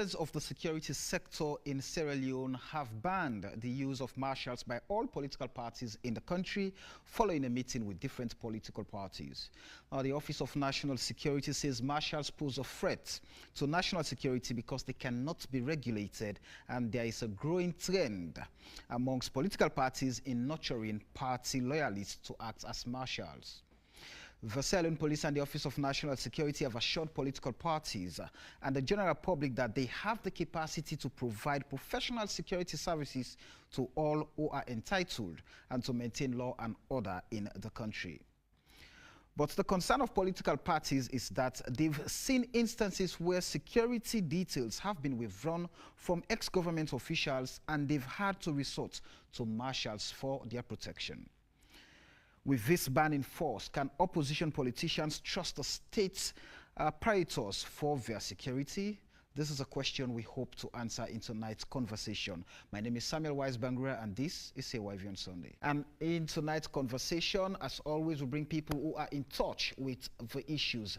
Leaders of the security sector in Sierra Leone have banned the use of marshals by all political parties in the country following a meeting with different political parties. The Office of National Security says marshals pose a threat to national security because they cannot be regulated, and there is a growing trend amongst political parties in nurturing party loyalists to act as marshals. The Sierra Leone Police and the Office of National Security have assured political parties and the general public that they have the capacity to provide professional security services to all who are entitled and to maintain law and order in the country. But the concern of political parties is that they've seen instances where security details have been withdrawn from ex-government officials and they've had to resort to marshals for their protection. With this ban in force, can opposition politicians trust the state's apparatus for their security? This is a question we hope to answer in tonight's conversation. My name is Samuel Wise-Bangura, and this is AYV on Sunday. And in tonight's conversation, as always, we bring people who are in touch with the issues.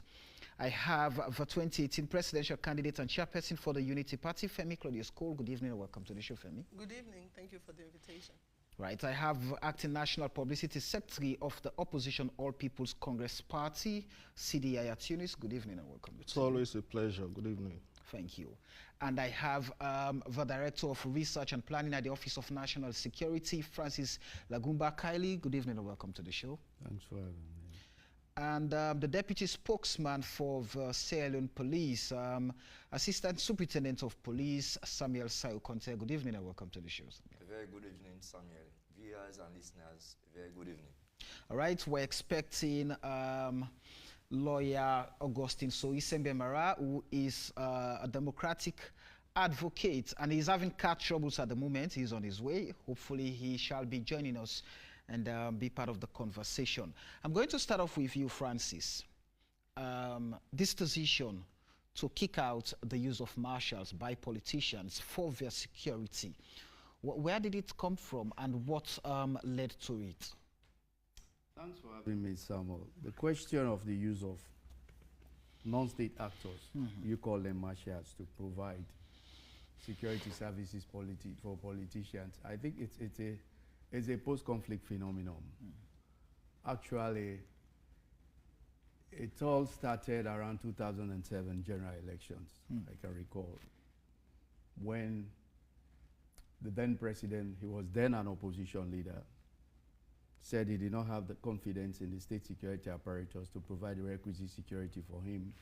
I have the 2018 presidential candidate and chairperson for the Unity Party, Femi Claudius Cole. Good evening and welcome to the show, Femi. Good evening. Thank you for the invitation. Right, I have acting national publicity secretary of the opposition All People's Congress Party, CDI at Tunis. Good evening and welcome. It's always a pleasure. Good evening. Thank you. And I have the director of research and planning at the Office of National Security, Francis Lagumba Kylie. Good evening and welcome to the show. Thanks for having me. And the deputy spokesman for the Sierra Leone Police, Assistant Superintendent of Police, Samuel Sayo Conte. Good evening and welcome to the show, Samuel. A very good evening, Samuel. Viewers and listeners, a very good evening. All right, we're expecting lawyer Augustine Soisembe-Mara, who is a Democratic advocate, and he's having car troubles at the moment. He's on his way. Hopefully, he shall be joining us and be part of the conversation. I'm going to start off with you, Francis. This decision to kick out the use of marshals by politicians for their security, where did it come from and what led to it? Thanks for having me, Samuel. The question of the use of non-state actors, you call them marshals, to provide security services for politicians, I think it's a post-conflict phenomenon. Actually, it all started around 2007 general elections, I can recall, when the then president, he was then an opposition leader, said he did not have the confidence in the state security apparatus to provide the requisite security for him.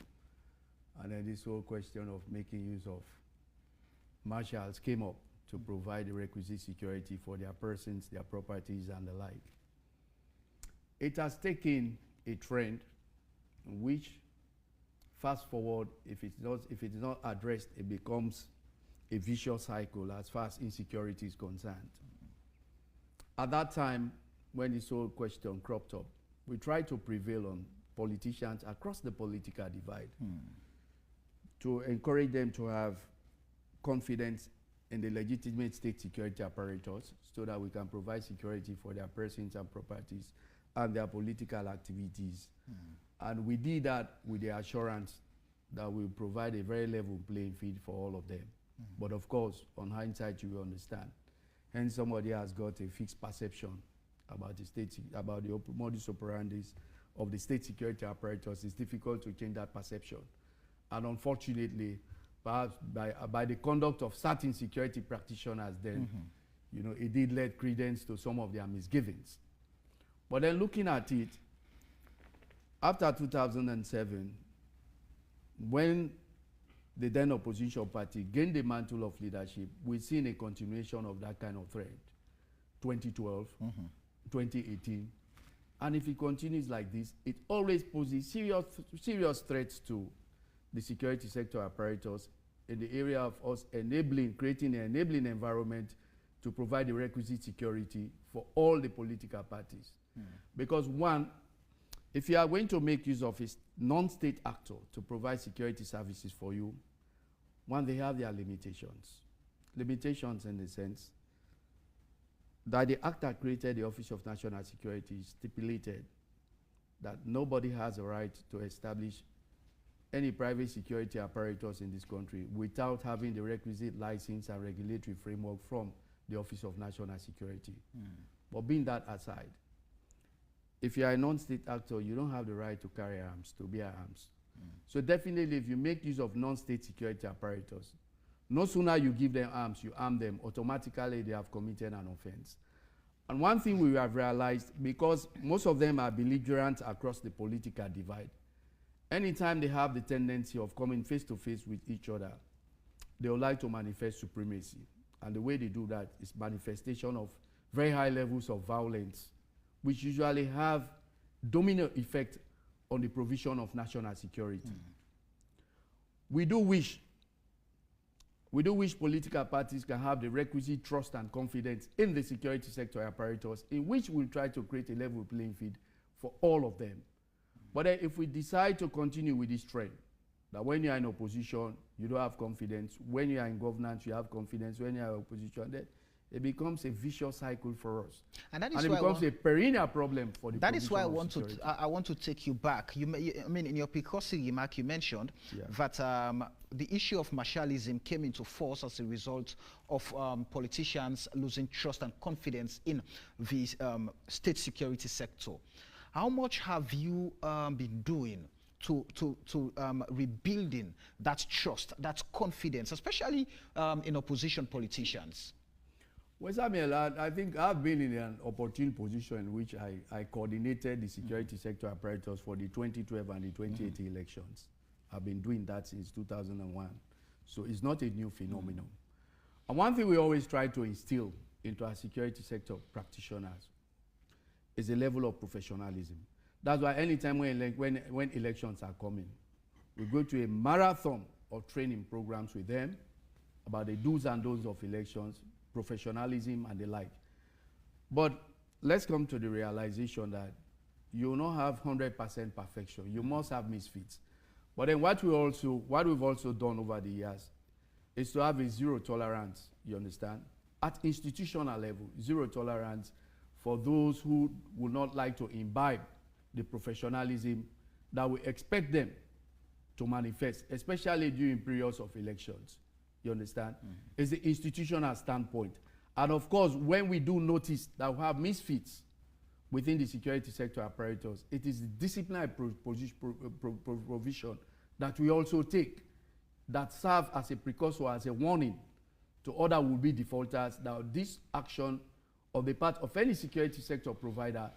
And then this whole question of making use of marshals came up to provide the requisite security for their persons, their properties, and the like. It has taken a trend in which, fast forward, if it's not addressed, it becomes a vicious cycle as far as insecurity is concerned. At that time, when this whole question cropped up, we tried to prevail on politicians across the political divide to encourage them to have confidence in the legitimate state security apparatus so that we can provide security for their persons and properties and their political activities. And we did that with the assurance that we provide a very level playing field for all of them. But of course, on hindsight, you will understand. Hence, somebody has got a fixed perception about the state, about the modus operandi of the state security apparatus. It's difficult to change that perception. And unfortunately, perhaps by the conduct of certain security practitioners then, you know, it did lend credence to some of their misgivings. But then looking at it, after 2007, when the then opposition party gained the mantle of leadership, we've seen a continuation of that kind of threat. 2012, 2018. And if it continues like this, it always poses serious threats to the security sector apparatus in the area of us creating an enabling environment to provide the requisite security for all the political parties. Because one, if you are going to make use of a non-state actor to provide security services for you, one, they have their limitations. Limitations in the sense that the act that created the Office of National Security stipulated that nobody has a right to establish any private security apparatus in this country without having the requisite license and regulatory framework from the Office of National Security. But being that aside, if you are a non-state actor, you don't have the right to carry arms, to bear arms. So definitely, if you make use of non-state security apparatus, no sooner you give them arms, you arm them, automatically they have committed an offense. And one thing we have realized, because most of them are belligerent across the political divide, anytime they have the tendency of coming face to face with each other, they would like to manifest supremacy. And the way they do that is manifestation of very high levels of violence, which usually have domino effect on the provision of national security. We do wish political parties can have the requisite trust and confidence in the security sector apparatus, in which we'll try to create a level playing field for all of them. But if we decide to continue with this trend, that when you are in opposition, you don't have confidence, when you are in governance, you have confidence, when you are in opposition, then it becomes a vicious cycle for us. And it becomes a perennial problem for the That is why I want to take you back. I mean, in your precursory remark, you mentioned that the issue of marshalism came into force as a result of politicians losing trust and confidence in the state security sector. How much have you been doing to rebuilding that trust, that confidence, especially in opposition politicians? Well, Samuel, I think I've been in an opportune position in which I coordinated the security sector apparatus for the 2012 and the 2018 elections. I've been doing that since 2001. So it's not a new phenomenon. And one thing we always try to instill into our security sector practitioners is a level of professionalism. That's why anytime when elections are coming, we go to a marathon of training programs with them about the do's and don'ts of elections, professionalism and the like. But let's come to the realization that you will not have 100% perfection. You must have misfits. But then what we've also done over the years is to have a zero tolerance, you understand? At institutional level, zero tolerance for those who would not like to imbibe the professionalism that we expect them to manifest, especially during periods of elections. You understand? It's the institutional standpoint. And of course, when we do notice that we have misfits within the security sector apparatus, it is the disciplinary provision that we also take that serve as a precursor, as a warning to other would-be defaulters that this action on the part of any security sector provider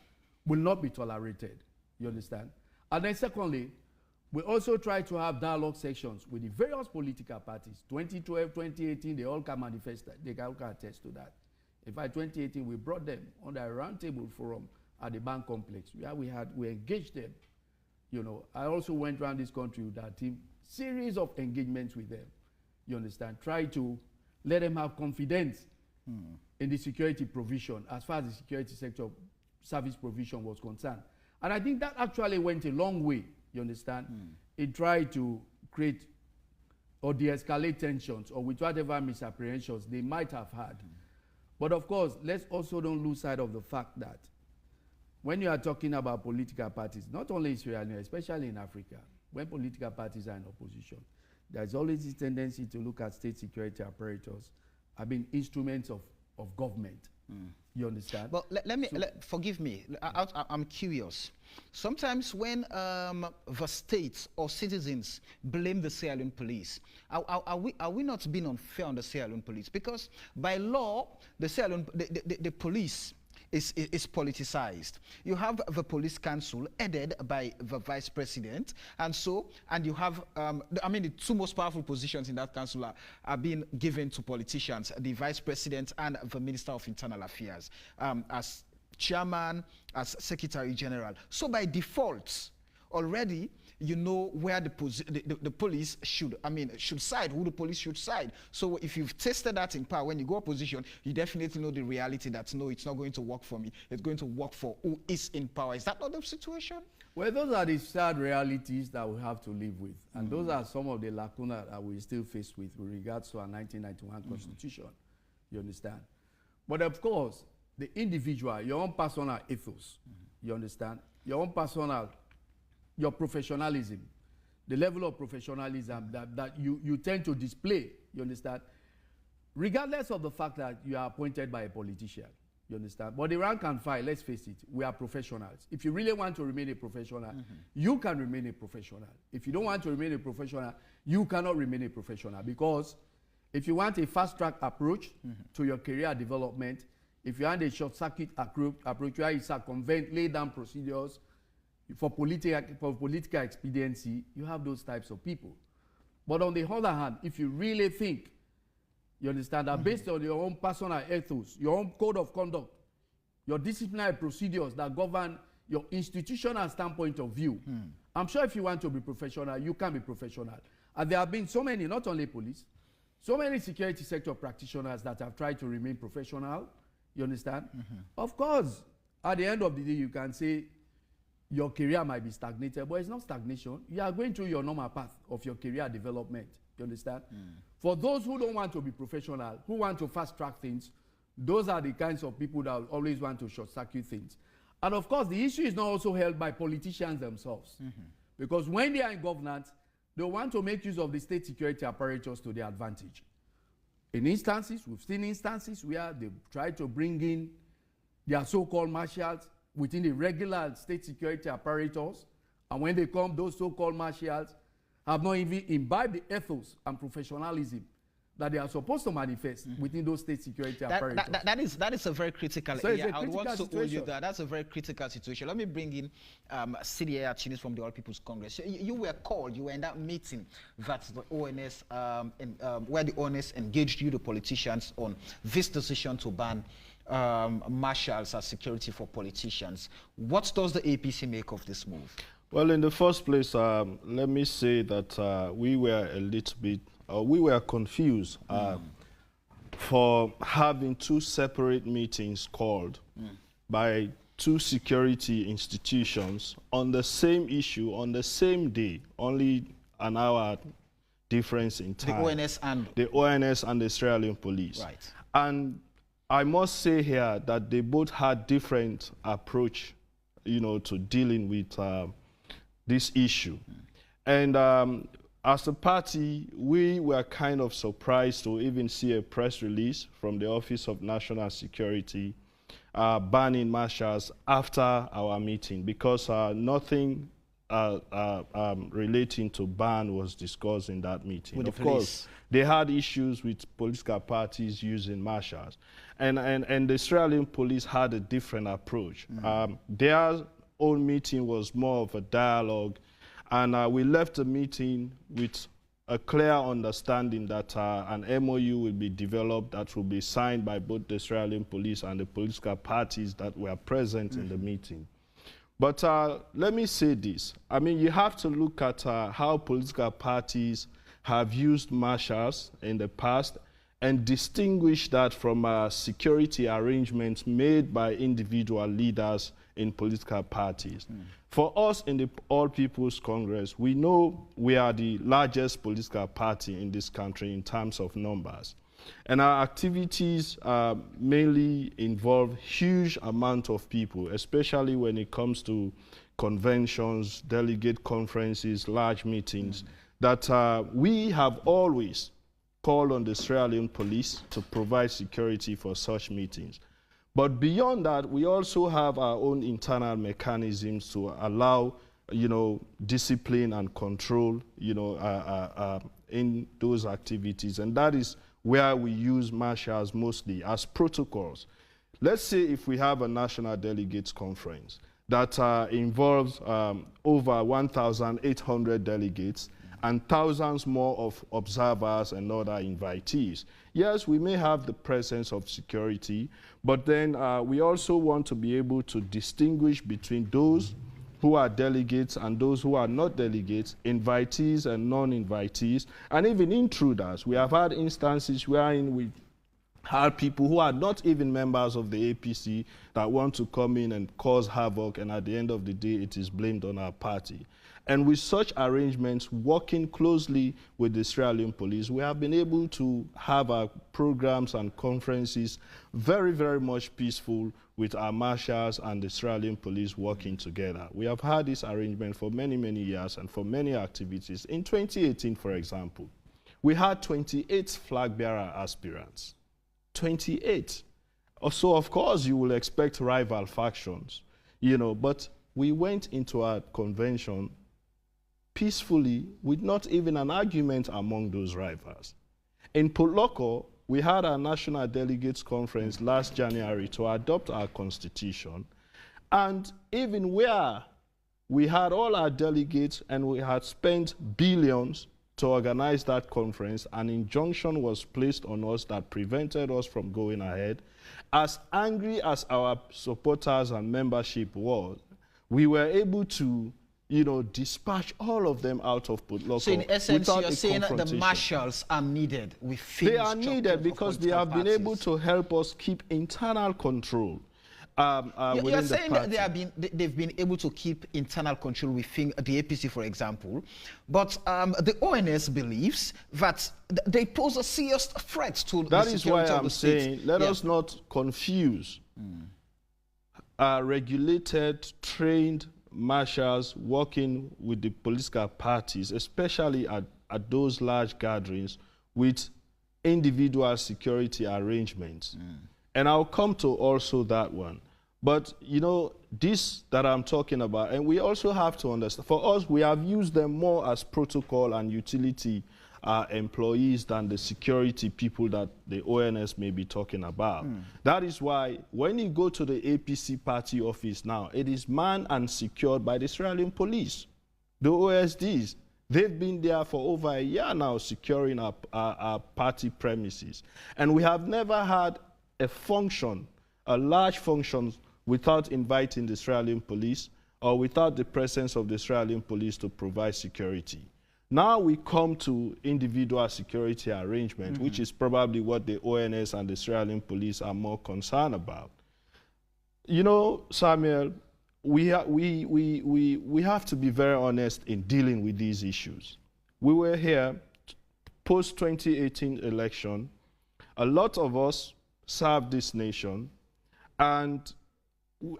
will not be tolerated. You understand? And then secondly, we also try to have dialogue sections with the various political parties. 2012, 2018, they all can manifest that. They all can attest to that. In fact, 2018, we brought them on a roundtable forum at the bank complex. We engaged them. You know, I also went around this country with that team, series of engagements with them. You understand? Try to let them have confidence in the security provision as far as the security sector service provision was concerned. And I think that actually went a long way. You understand? It tried to create or de-escalate tensions or with whatever misapprehensions they might have had. But of course, let's also don't lose sight of the fact that when you are talking about political parties, not only in Sierra Leone, especially in Africa, when political parties are in opposition, there's always this tendency to look at state security apparatus as being instruments of government. You understand? But forgive me, I'm curious. Sometimes when the state or citizens blame the Sierra Leone police, are we not being unfair on the Sierra Leone police? Because by law, the Sierra Leone, the police is politicized. You have the police council headed by the vice president, and you have, the two most powerful positions in that council are being given to politicians, the vice president and the minister of internal affairs, as chairman, as secretary general. So by default, already you know where the police should side, who the police should side. So if you've tested that in power, when you go opposition, you definitely know the reality that no, it's not going to work for me. It's going to work for who is in power. Is that not the situation? Well, those are the sad realities that we have to live with. And those are some of the lacuna that we still face with regards to our 1991 constitution. You understand? But of course, the individual, your own personal ethos, you understand? Your own personal, your professionalism, the level of professionalism that you tend to display, you understand? Regardless of the fact that you are appointed by a politician, you understand? But the rank and file, let's face it, we are professionals. If you really want to remain a professional, you can remain a professional. If you don't want to remain a professional, you cannot remain a professional, because if you want a fast-track approach to your career development, if you want a short-circuit approach where you circumvent, lay down procedures for political expediency, you have those types of people. But on the other hand, if you really think, you understand, that based on your own personal ethos, your own code of conduct, your disciplinary procedures that govern your institutional standpoint of view, I'm sure if you want to be professional, you can be professional. And there have been so many, not only police, so many security sector practitioners that have tried to remain professional, you understand? Of course, at the end of the day, you can say your career might be stagnated, but it's not stagnation. You are going through your normal path of your career development, you understand? For those who don't want to be professional, who want to fast-track things, those are the kinds of people that always want to short-circuit things. And of course, the issue is not also held by politicians themselves. Because when they are in governance, they want to make use of the state security apparatus to their advantage. In instances, we've seen instances where they try to bring in their so-called marshals within the regular state security apparatus, and when they come, those so-called marshals have not even imbibed the ethos and professionalism that they are supposed to manifest within those state security apparatus. That is a very critical area. I would want to hold you there. That's a very critical situation. Let me bring in Sierra Leone from the All People's Congress. You were called, you were in that meeting that the ONS, where the ONS engaged you, the politicians, on this decision to ban marshals as security for politicians. What does the APC make of this move? Well, in the first place, let me say that we were a little bit, we were confused for having two separate meetings called by two security institutions on the same issue on the same day, only an hour difference in time. The ONS and the Sierra Leone Police. Right. And I must say here that they both had different approach, you know, to dealing with this issue. And as a party, we were kind of surprised to even see a press release from the Office of National Security banning marshals after our meeting, because nothing relating to ban was discussed in that meeting. With of course, they had issues with political parties using marshals. And the Sierra Leone Police had a different approach. Their own meeting was more of a dialogue, and we left the meeting with a clear understanding that an MOU will be developed that will be signed by both the Sierra Leone Police and the political parties that were present in the meeting. But let me say this. I mean, you have to look at how political parties have used marshals in the past and distinguish that from security arrangements made by individual leaders in political parties. For us in the All People's Congress, we know we are the largest political party in this country in terms of numbers. And our activities mainly involve huge amount of people, especially when it comes to conventions, delegate conferences, large meetings, that we have always called on the Sierra Leone Police to provide security for such meetings. But beyond that, we also have our own internal mechanisms to allow, you know, discipline and control, you know, in those activities. And that is where we use marshals mostly as protocols. Let's say if we have a national delegates conference that involves over 1,800 delegates and thousands more of observers and other invitees. Yes, we may have the presence of security, but then we also want to be able to distinguish between those who are delegates and those who are not delegates, invitees and non-invitees, and even intruders. We have had instances wherein we had people who are not even members of the APC that want to come in and cause havoc, and at the end of the day, it is blamed on our party. And with such arrangements, working closely with the Sierra Leone Police, we have been able to have our programs and conferences very, very much peaceful with our marshals and the Sierra Leone Police working together. We have had this arrangement for many, many years and for many activities. In 2018, for example, we had 28 flag bearer aspirants. 28. So, of course, you will expect rival factions, you know, but we went into our convention peacefully with not even an argument among those rivals. In Poloko, we had our National Delegates Conference last January to adopt our constitution, and even where we had all our delegates and we had spent billions to organize that conference, an injunction was placed on us that prevented us from going ahead. As angry as our supporters and membership was, we were able to, you know, dispatch all of them out of Poloko. So in essence, you're saying that the marshals are needed. They are needed because they have been able to help us keep internal control. You're saying that they've been able to keep internal control within the APC, for example, but the ONS believes that they pose a serious threat to the security of the state. That is why I'm saying, let us not confuse regulated, trained marshals working with the political parties, especially at those large gatherings, with individual security arrangements. And I'll come to also that one. But, you know, this that I'm talking about, and we also have to understand, for us, we have used them more as protocol and utility employees than the security people that the ONS may be talking about. That is why when you go to the APC party office now, it is manned and secured by the Sierra Leone Police, the OSDs. They've been there for over a year now securing our party premises. And we have never had a function, a large function, without inviting the Sierra Leone Police or without the presence of the Sierra Leone Police to provide security. Now we come to individual security arrangement, which is probably what the ONS and the Sierra Leone Police are more concerned about. You know, Samuel, we have to be very honest in dealing with these issues. We were here post-2018 election. A lot of us served this nation, and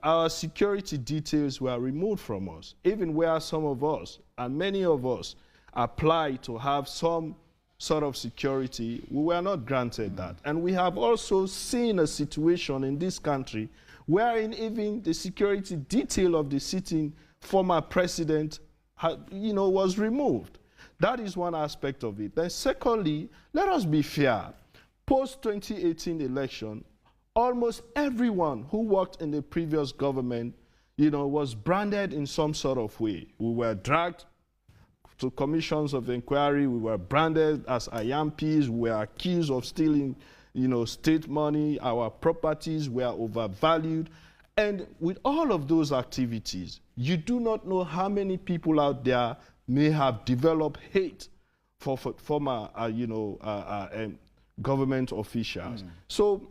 our security details were removed from us, even where some of us, and many of us, applied to have some sort of security, we were not granted that. And we have also seen a situation in this country wherein even the security detail of the sitting former president was removed. That is one aspect of it. Then secondly, let us be fair. Post-2018 election, almost everyone who worked in the previous government, was branded in some sort of way. We were dragged to commissions of inquiry. We were branded as IMPs. We were accused of stealing, state money. Our properties were overvalued. And with all of those activities, you do not know how many people out there may have developed hate for former, government officials. So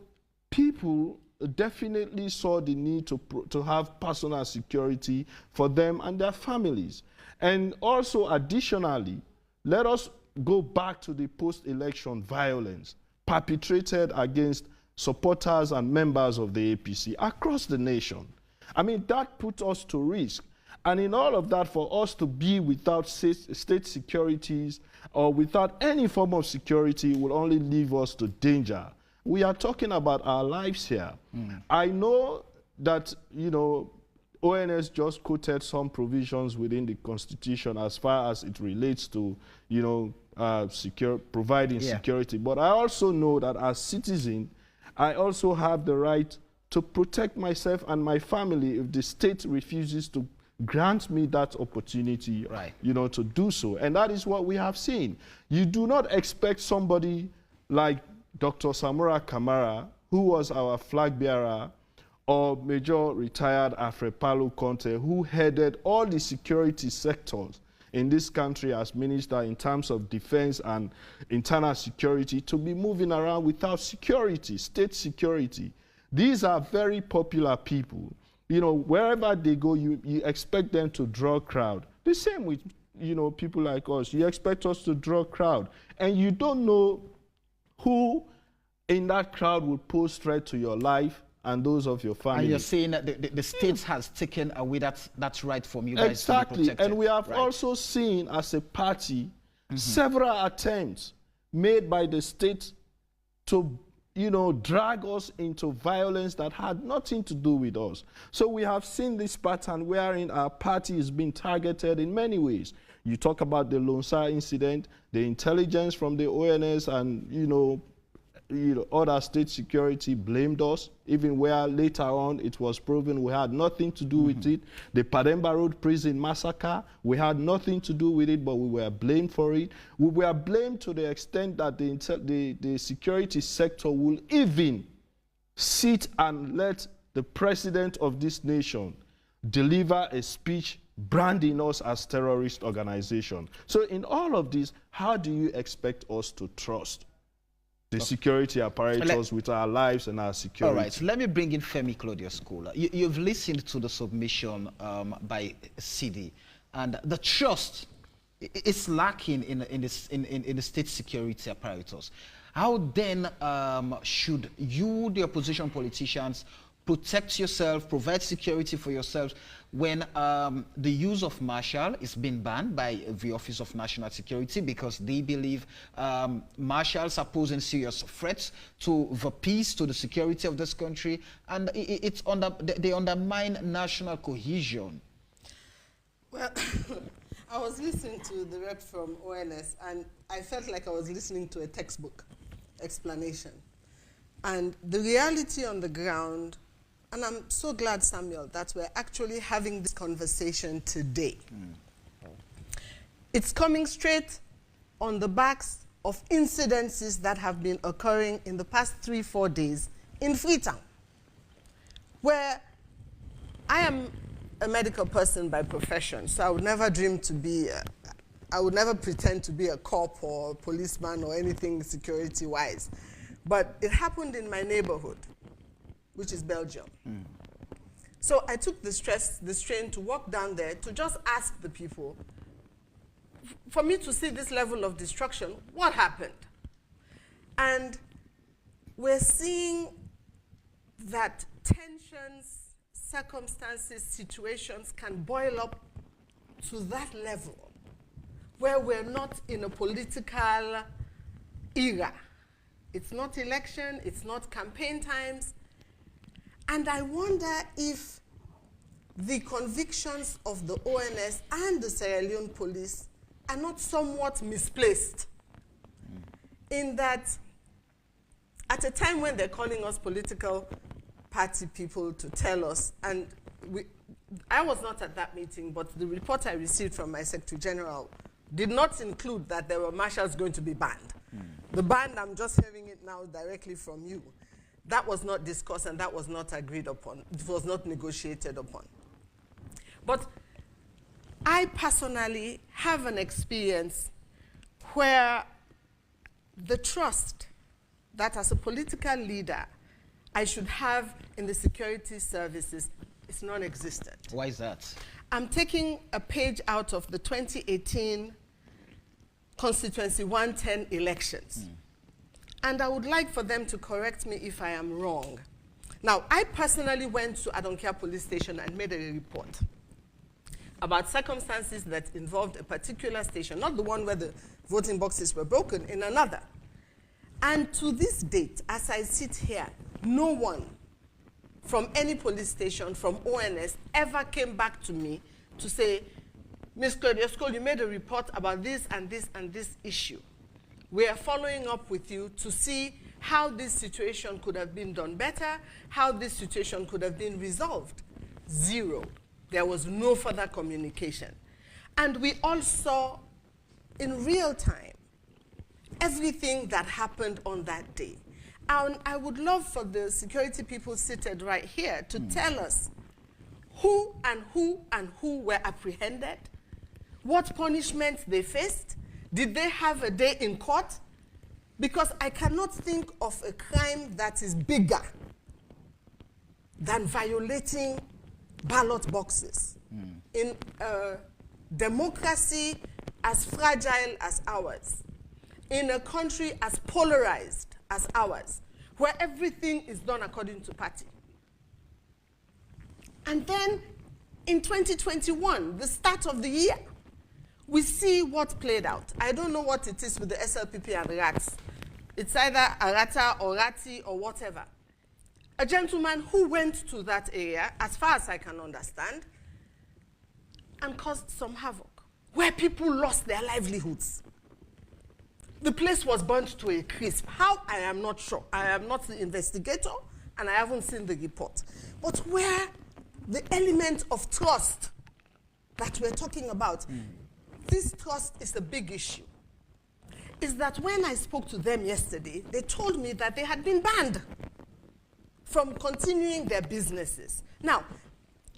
people definitely saw the need to have personal security for them and their families. And also, additionally, let us go back to the post-election violence perpetrated against supporters and members of the APC across the nation. I mean, that put us to risk. And in all of that, for us to be without state securities or without any form of security will only leave us to danger. We are talking about our lives here. I know that, ONS just quoted some provisions within the Constitution as far as it relates to, providing security. But I also know that as citizen, I also have the right to protect myself and my family if the state refuses to grant me that opportunity, to do so. And that is what we have seen. You do not expect somebody like Dr. Samora Kamara, who was our flag bearer, or Major retired Afrepalo Conte, who headed all the security sectors in this country as minister in terms of defense and internal security, to be moving around without security, state security. These are very popular people. Wherever they go, you expect them to draw crowd. The same with, you know, people like us. You expect us to draw crowd, and you don't know who in that crowd will pose threat to your life and those of your family. And you're saying that the state has taken away that right from you guys Exactly. to be protected. And we have Right. also seen as a party several attempts made by the state to, you know, drag us into violence that had nothing to do with us. So we have seen this pattern wherein our party is being targeted in many ways. You talk about the Lone Star incident, the intelligence from the ONS and, you know, other state security blamed us, even where later on it was proven we had nothing to do with it. The Pademba Road prison massacre, we had nothing to do with it, but we were blamed for it. We were blamed to the extent that the security sector will even sit and let the president of this nation deliver a speech branding us as terrorist organization. So in all of this, how do you expect us to trust the security apparatus with our lives and our security? All right, so let me bring in Femi Claudius Kola. You've listened to the submission by CD, and the trust is lacking in the state security apparatus. How then should you, the opposition politicians, protect yourself, provide security for yourselves when the use of marshal is being banned by the Office of National Security because they believe marshals are posing serious threats to the peace, to the security of this country, and they undermine national cohesion? Well, I was listening to the rep from ONS, and I felt like I was listening to a textbook explanation. And the reality on the ground, and I'm so glad, Samuel, that we're actually having this conversation today. It's coming straight on the backs of incidences that have been occurring in the past 3-4 days in Freetown, where I am a medical person by profession, so I would never dream to be, I would never pretend to be a cop or a policeman or anything security-wise. But it happened in my neighborhood, which is Belgium. So I took the strain to walk down there to just ask the people, for me to see this level of destruction, what happened? And we're seeing that tensions, circumstances, situations can boil up to that level where we're not in a political era. It's not election, it's not campaign times. And I wonder if the convictions of the ONS and the Sierra Leone Police are not somewhat misplaced in that at a time when they're calling us political party people to tell us, and I was not at that meeting, but the report I received from my Secretary General did not include that there were marshals going to be banned. The ban, I'm just hearing it now directly from you. That was not discussed and that was not agreed upon. It was not negotiated upon. But I personally have an experience where the trust that as a political leader I should have in the security services is non-existent. Why is that? I'm taking a page out of the 2018 Constituency 110 elections. And I would like for them to correct me if I am wrong. Now, I personally went to Adonkia Police Station and made a report about circumstances that involved a particular station, not the one where the voting boxes were broken, in another. And to this date, as I sit here, no one from any police station, from ONS, ever came back to me to say, Ms. Claudius Cole, you made a report about this and this and this issue. We are following up with you to see how this situation could have been done better, how this situation could have been resolved. Zero. There was no further communication. And we all saw in real time everything that happened on that day. And I would love for the security people seated right here to tell us who were apprehended, what punishments they faced. Did they have a day in court? Because I cannot think of a crime that is bigger than violating ballot boxes in a democracy as fragile as ours, in a country as polarized as ours, where everything is done according to party. And then in 2021, the start of the year, we see what played out. I don't know what it is with the SLPP and RATS. It's either Arata or Rati or whatever. A gentleman who went to that area, as far as I can understand, and caused some havoc, where people lost their livelihoods. The place was burnt to a crisp. How? I am not sure. I am not the investigator, and I haven't seen the report. But where the element of trust that we're talking about, this trust is a big issue, is that when I spoke to them yesterday, they told me that they had been banned from continuing their businesses. Now,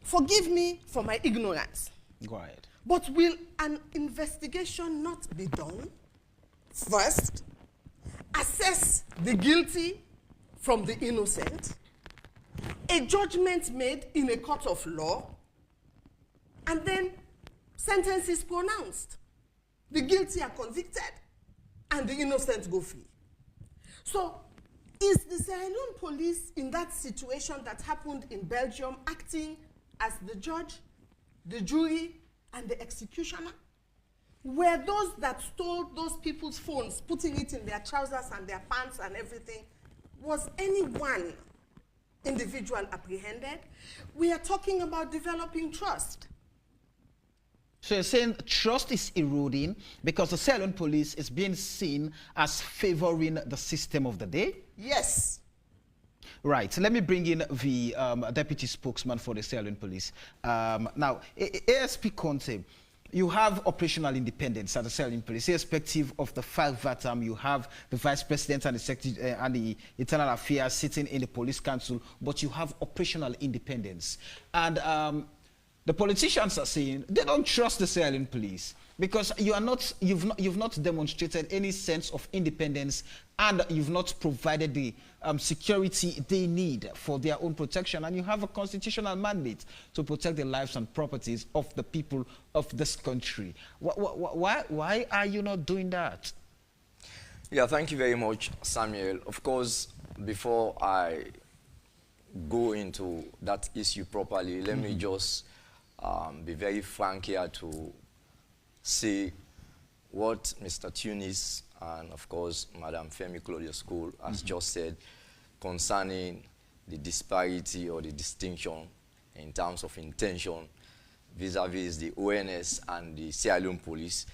forgive me for my ignorance. Go ahead. But will an investigation not be done? First, assess the guilty from the innocent, a judgment made in a court of law, and then sentence is pronounced. The guilty are convicted, and the innocent go free. So, is the Sierra Leone police in that situation that happened in Belgium acting as the judge, the jury, and the executioner? Were those that stole those people's phones, putting it in their trousers and their pants and everything, was any one individual apprehended? We are talking about developing trust. So you're saying trust is eroding because the Sierra Leone police is being seen as favoring the system of the day? Yes. Right. So let me bring in the deputy spokesman for the Sierra Leone police. Now, ASP Conte, you have operational independence at the Sierra Leone police, irrespective of the fact that you have the vice president and the secretary and the internal affairs sitting in the police council, but you have operational independence. And the politicians are saying they don't trust the Sierra Leone police because you've not demonstrated any sense of independence, and you've not provided the security they need for their own protection. And you have a constitutional mandate to protect the lives and properties of the people of this country. Why are you not doing that? Yeah, thank you very much, Samuel. Of course, before I go into that issue properly, let me just be very frank here to say what Mr. Tunis and, of course, Madam Femi Claudia School has just said concerning the disparity or the distinction in terms of intention vis-a-vis the ONS and the Sierra Leone police.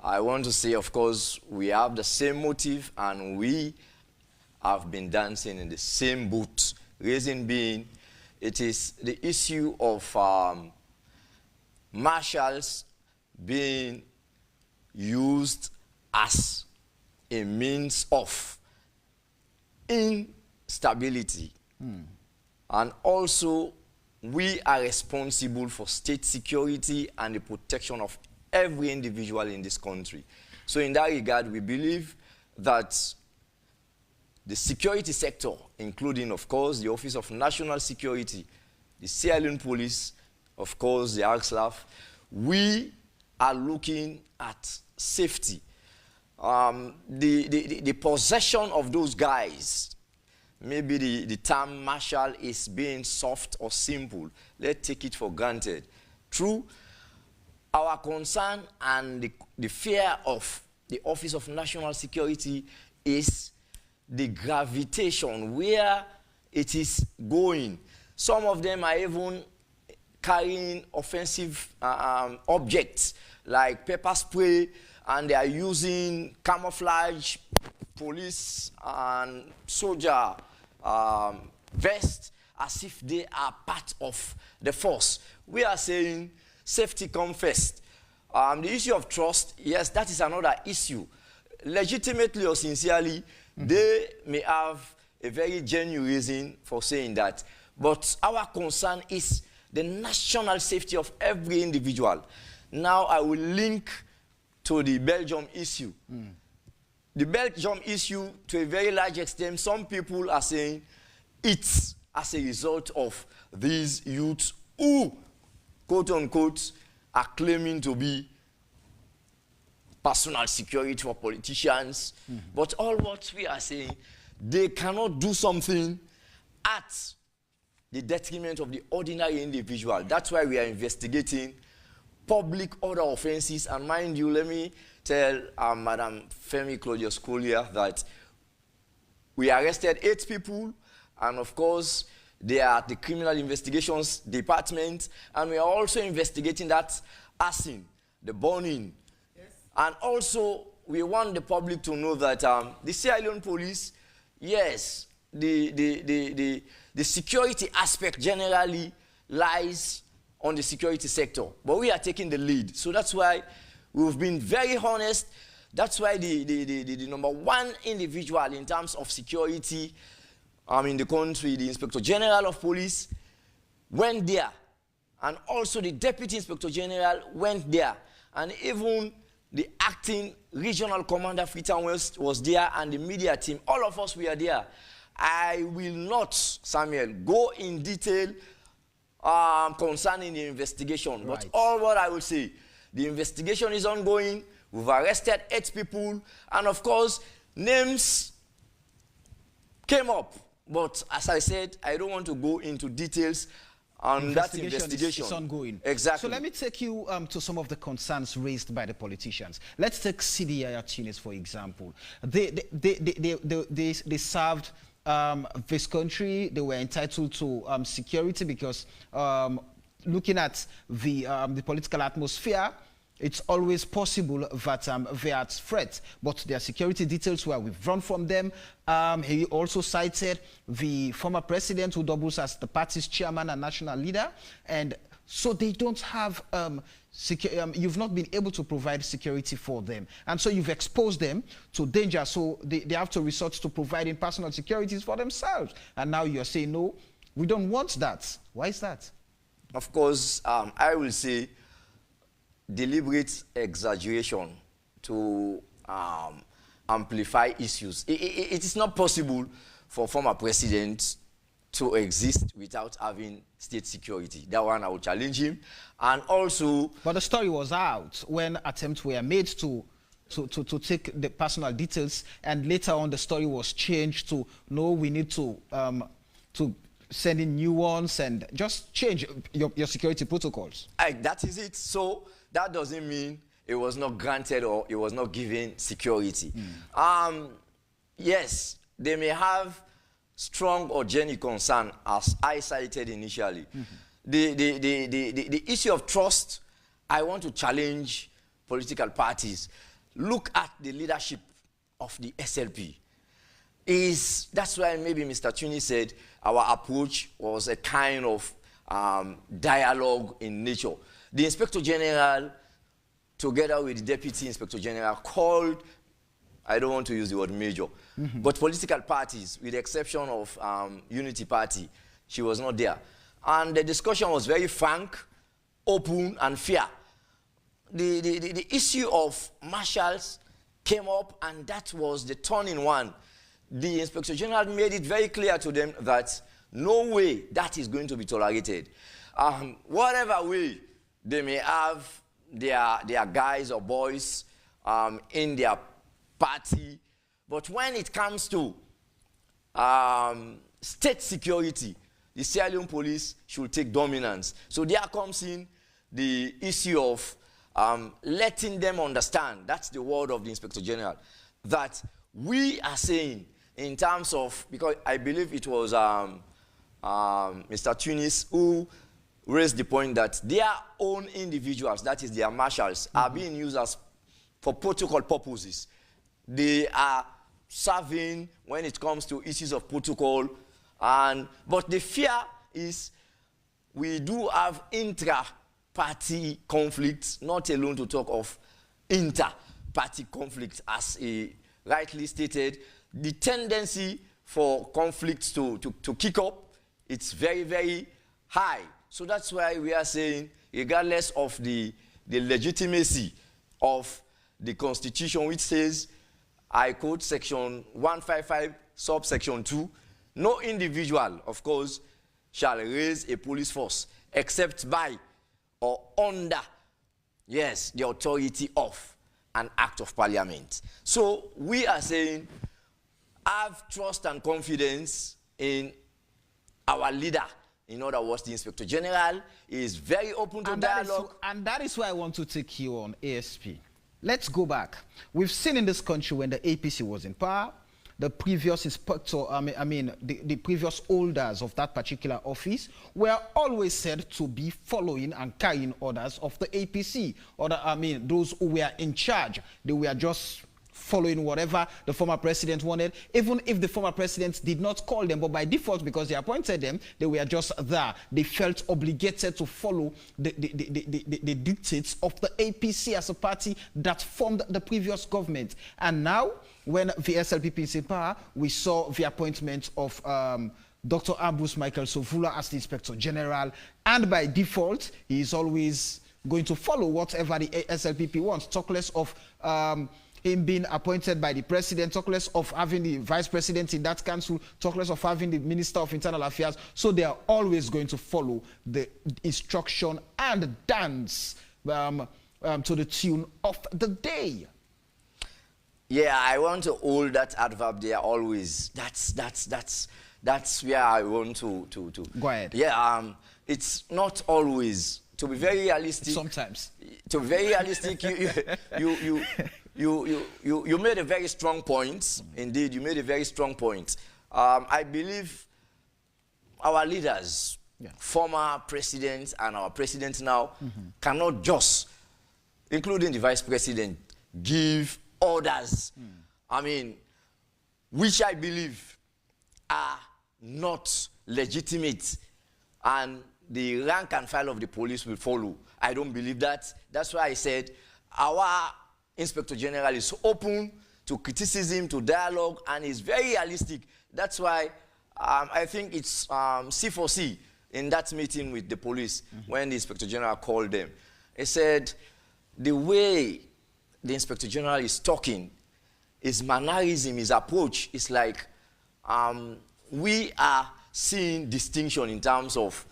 I want to say, of course, we have the same motive and we have been dancing in the same boat. Reason being, it is the issue of marshals being used as a means of instability. And also, we are responsible for state security and the protection of every individual in this country. So in that regard, we believe that the security sector, including, of course, the Office of National Security, the Sierra Leone Police, of course, the ARCSLAF, we are looking at safety. The possession of those guys, maybe the term marshal is being soft or simple. Let's take it for granted. True, our concern and the fear of the Office of National Security is the gravitation, where it is going. Some of them are even carrying offensive objects like pepper spray, and they are using camouflage, police and soldier vest as if they are part of the force. We are saying safety comes first. The issue of trust, yes, that is another issue. Legitimately or sincerely, they may have a very genuine reason for saying that. But our concern is the national safety of every individual. Now I will link to the Belgium issue. The Belgium issue, to a very large extent, some people are saying it's as a result of these youths who, quote unquote, are claiming to be personal security for politicians. But all what we are saying, they cannot do something at the detriment of the ordinary individual. That's why we are investigating public order offenses. And mind you, let me tell Madam Femi Claudius Collier that we arrested 8 people, and of course, they are at the Criminal Investigations Department, and we are also investigating that arson, the burning. Yes. And also, we want the public to know that the Sierra Leone Police, yes, the security aspect generally lies on the security sector, but we are taking the lead. So that's why we've been very honest. That's why the number one individual in terms of security in the country, the Inspector General of Police, went there. And also the Deputy Inspector General went there. And even the acting regional commander, Freetown West, was there, and the media team. All of us, we are there. I will not, Samuel, go in detail concerning the investigation. Right. But all what I will say, the investigation is ongoing. We've arrested 8 people. And of course, names came up. But as I said, I don't want to go into details on that investigation. Is ongoing. Exactly. So let me take you to some of the concerns raised by the politicians. Let's take Sierra Leone, for example. They served this country. They were entitled to security because looking at the political atmosphere, it's always possible that they are at threat, but their security details were withdrawn from them. He also cited the former president who doubles as the party's chairman and national leader, and so they don't have you've not been able to provide security for them, and so you've exposed them to danger, so they have to resort to providing personal securities for themselves, and now you're saying, no, we don't want that. Why is that? Of course, I will say deliberate exaggeration to amplify issues. It is not possible for former presidents to exist without having state security. That one I will challenge him. And also... But the story was out when attempts were made to take the personal details, and later on the story was changed to, no, we need to send in new ones and just change your security protocols. That is it. So that doesn't mean it was not granted or it was not given security. Yes, they may have strong or genuine concern, as I cited initially. The issue of trust, I want to challenge political parties. Look at the leadership of the SLP. That's why maybe Mr. Tunis said our approach was a kind of dialogue in nature. The Inspector General, together with the Deputy Inspector General, called, I don't want to use the word major, but political parties, with the exception of Unity Party, she was not there. And the discussion was very frank, open, and fair. The issue of marshals came up, and that was the turning one. The Inspector General made it very clear to them that no way that is going to be tolerated. Whatever way they may have their guys or boys in their party, but when it comes to state security, the Sierra Leone Police should take dominance. So there comes in the issue of letting them understand, that's the word of the Inspector General, that we are saying in terms of, because I believe it was Mr. Tunis who raised the point that their own individuals, that is their marshals, are being used for protocol purposes. They are serving when it comes to issues of protocol, but the fear is we do have intra-party conflicts, not alone to talk of inter-party conflicts, as he rightly stated. The tendency for conflicts to kick up, it's very, very high. So that's why we are saying, regardless of the legitimacy of the Constitution, which says, I quote section 155, subsection 2, no individual, of course, shall raise a police force except by or under Yes, the authority of an act of parliament. So we are saying, have trust and confidence in our leader. In other words, the Inspector General is very open to dialogue. And that is why I want to take you on, ASP. Let's go back. We've seen in this country when the APC was in power, the previous inspector, the previous holders of that particular office were always said to be following and carrying orders of the APC. Or those who were in charge, they were just following whatever the former president wanted, even if the former president did not call them, but by default, because they appointed them, they were just there. They felt obligated to follow the dictates of the APC as a party that formed the previous government. And now, when the SLPP is in power, we saw the appointment of Dr. Ambrose Michael Sovula as the Inspector General, and by default, he is always going to follow whatever the SLPP wants, talk less of him being appointed by the president, talk less of having the vice president in that council, talk less of having the minister of internal affairs. So they are always going to follow the instruction and dance to the tune of the day. Yeah, I want to hold that adverb there always. That's where I want to Go ahead. Yeah, it's not always. To be very realistic. Sometimes. To be very realistic, you made a very strong point. Indeed, you made a very strong point. I believe our leaders, former presidents and our president now, cannot just, including the vice president, give orders. Which I believe are not legitimate, and the rank and file of the police will follow. I don't believe that. That's why I said our Inspector General is open to criticism, to dialogue, and is very realistic. That's why I think it's C4C in that meeting with the police when the Inspector General called them. He said the way the Inspector General is talking, his mannerism, his approach is like we are seeing distinction in terms of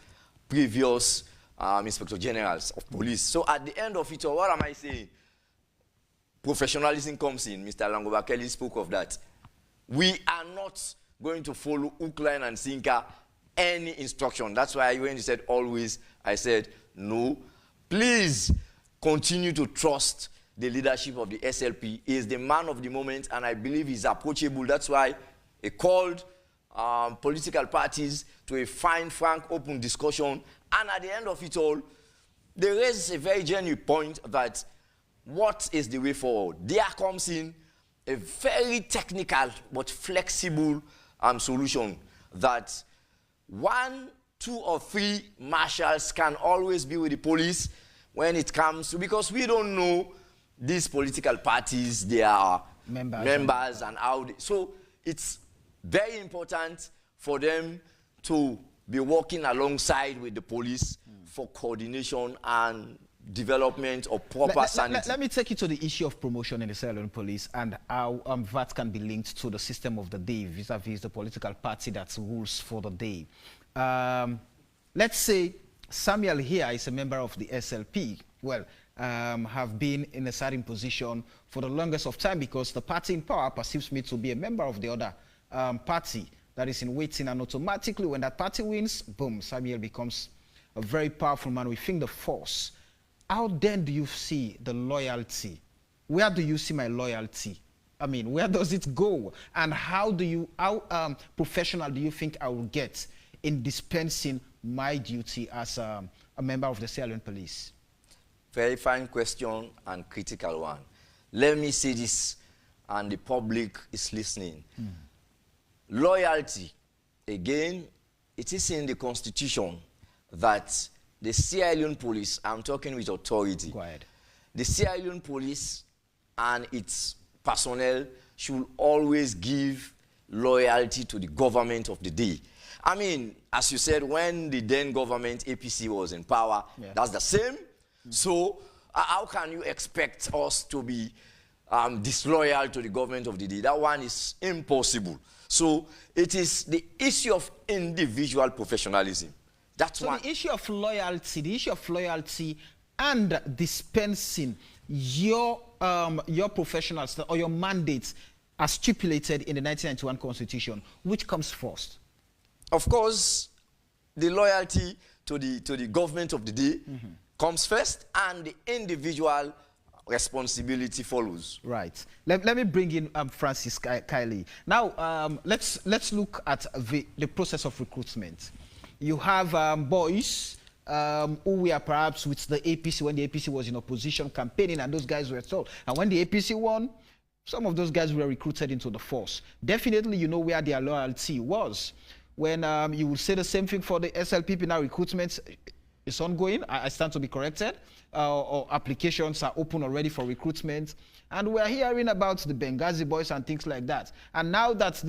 previous Inspector Generals of Police. So at the end of it all, what am I saying? Professionalism comes in. Mr. Langoba Kelly spoke of that. We are not going to follow hook, line, and sinker any instruction. That's why when you said always, I said no. Please continue to trust the leadership of the SLP. He is the man of the moment, and I believe he's approachable. That's why he called political parties to a fine, frank, open discussion. And at the end of it all, they raise a very genuine point that what is the way forward? There comes in a very technical but flexible solution that 1, 2, or 3 marshals can always be with the police when it comes to, because we don't know these political parties, they are members and how they, so it's very important for them to be working alongside with the police for coordination and development of proper sanity. Let me take you to the issue of promotion in the Sierra Leone Police and how that can be linked to the system of the day vis-a-vis the political party that rules for the day. Let's say Samuel here is a member of the SLP. Well, have been in a certain position for the longest of time because the party in power perceives me to be a member of the other party that is in waiting, and automatically when that party wins, boom, Samuel becomes a very powerful man within the force. How then do you see the loyalty? Where do you see my loyalty? I mean, where does it go? And how professional do you think I will get in dispensing my duty as a member of the Sierra Leone Police? Very fine question and critical one. Let me say this, and the public is listening. Loyalty, again, it is in the Constitution that the Sierra Leone Police, I'm talking with authority. Go ahead. The Sierra Leone Police and its personnel should always give loyalty to the government of the day. I mean, as you said, when the then government, APC, was in power, that's the same. So how can you expect us to be disloyal to the government of the day? That one is impossible. So it is the issue of individual professionalism. That's so one. The issue of loyalty and dispensing your professionals or your mandates as stipulated in the 1991 Constitution, which comes first? Of course, the loyalty to the government of the day comes first, and the individual responsibility follows. Right. Let me bring in Francis Kiley. Now, let's look at the process of recruitment. You have boys who were perhaps with the APC when the APC was in opposition campaigning, and those guys were told. And when the APC won, some of those guys were recruited into the force. Definitely, you know where their loyalty was. When you will say the same thing for the SLPP, now recruitment is ongoing. I stand to be corrected. Or applications are open already for recruitment. And we're hearing about the Benghazi boys and things like that. And now that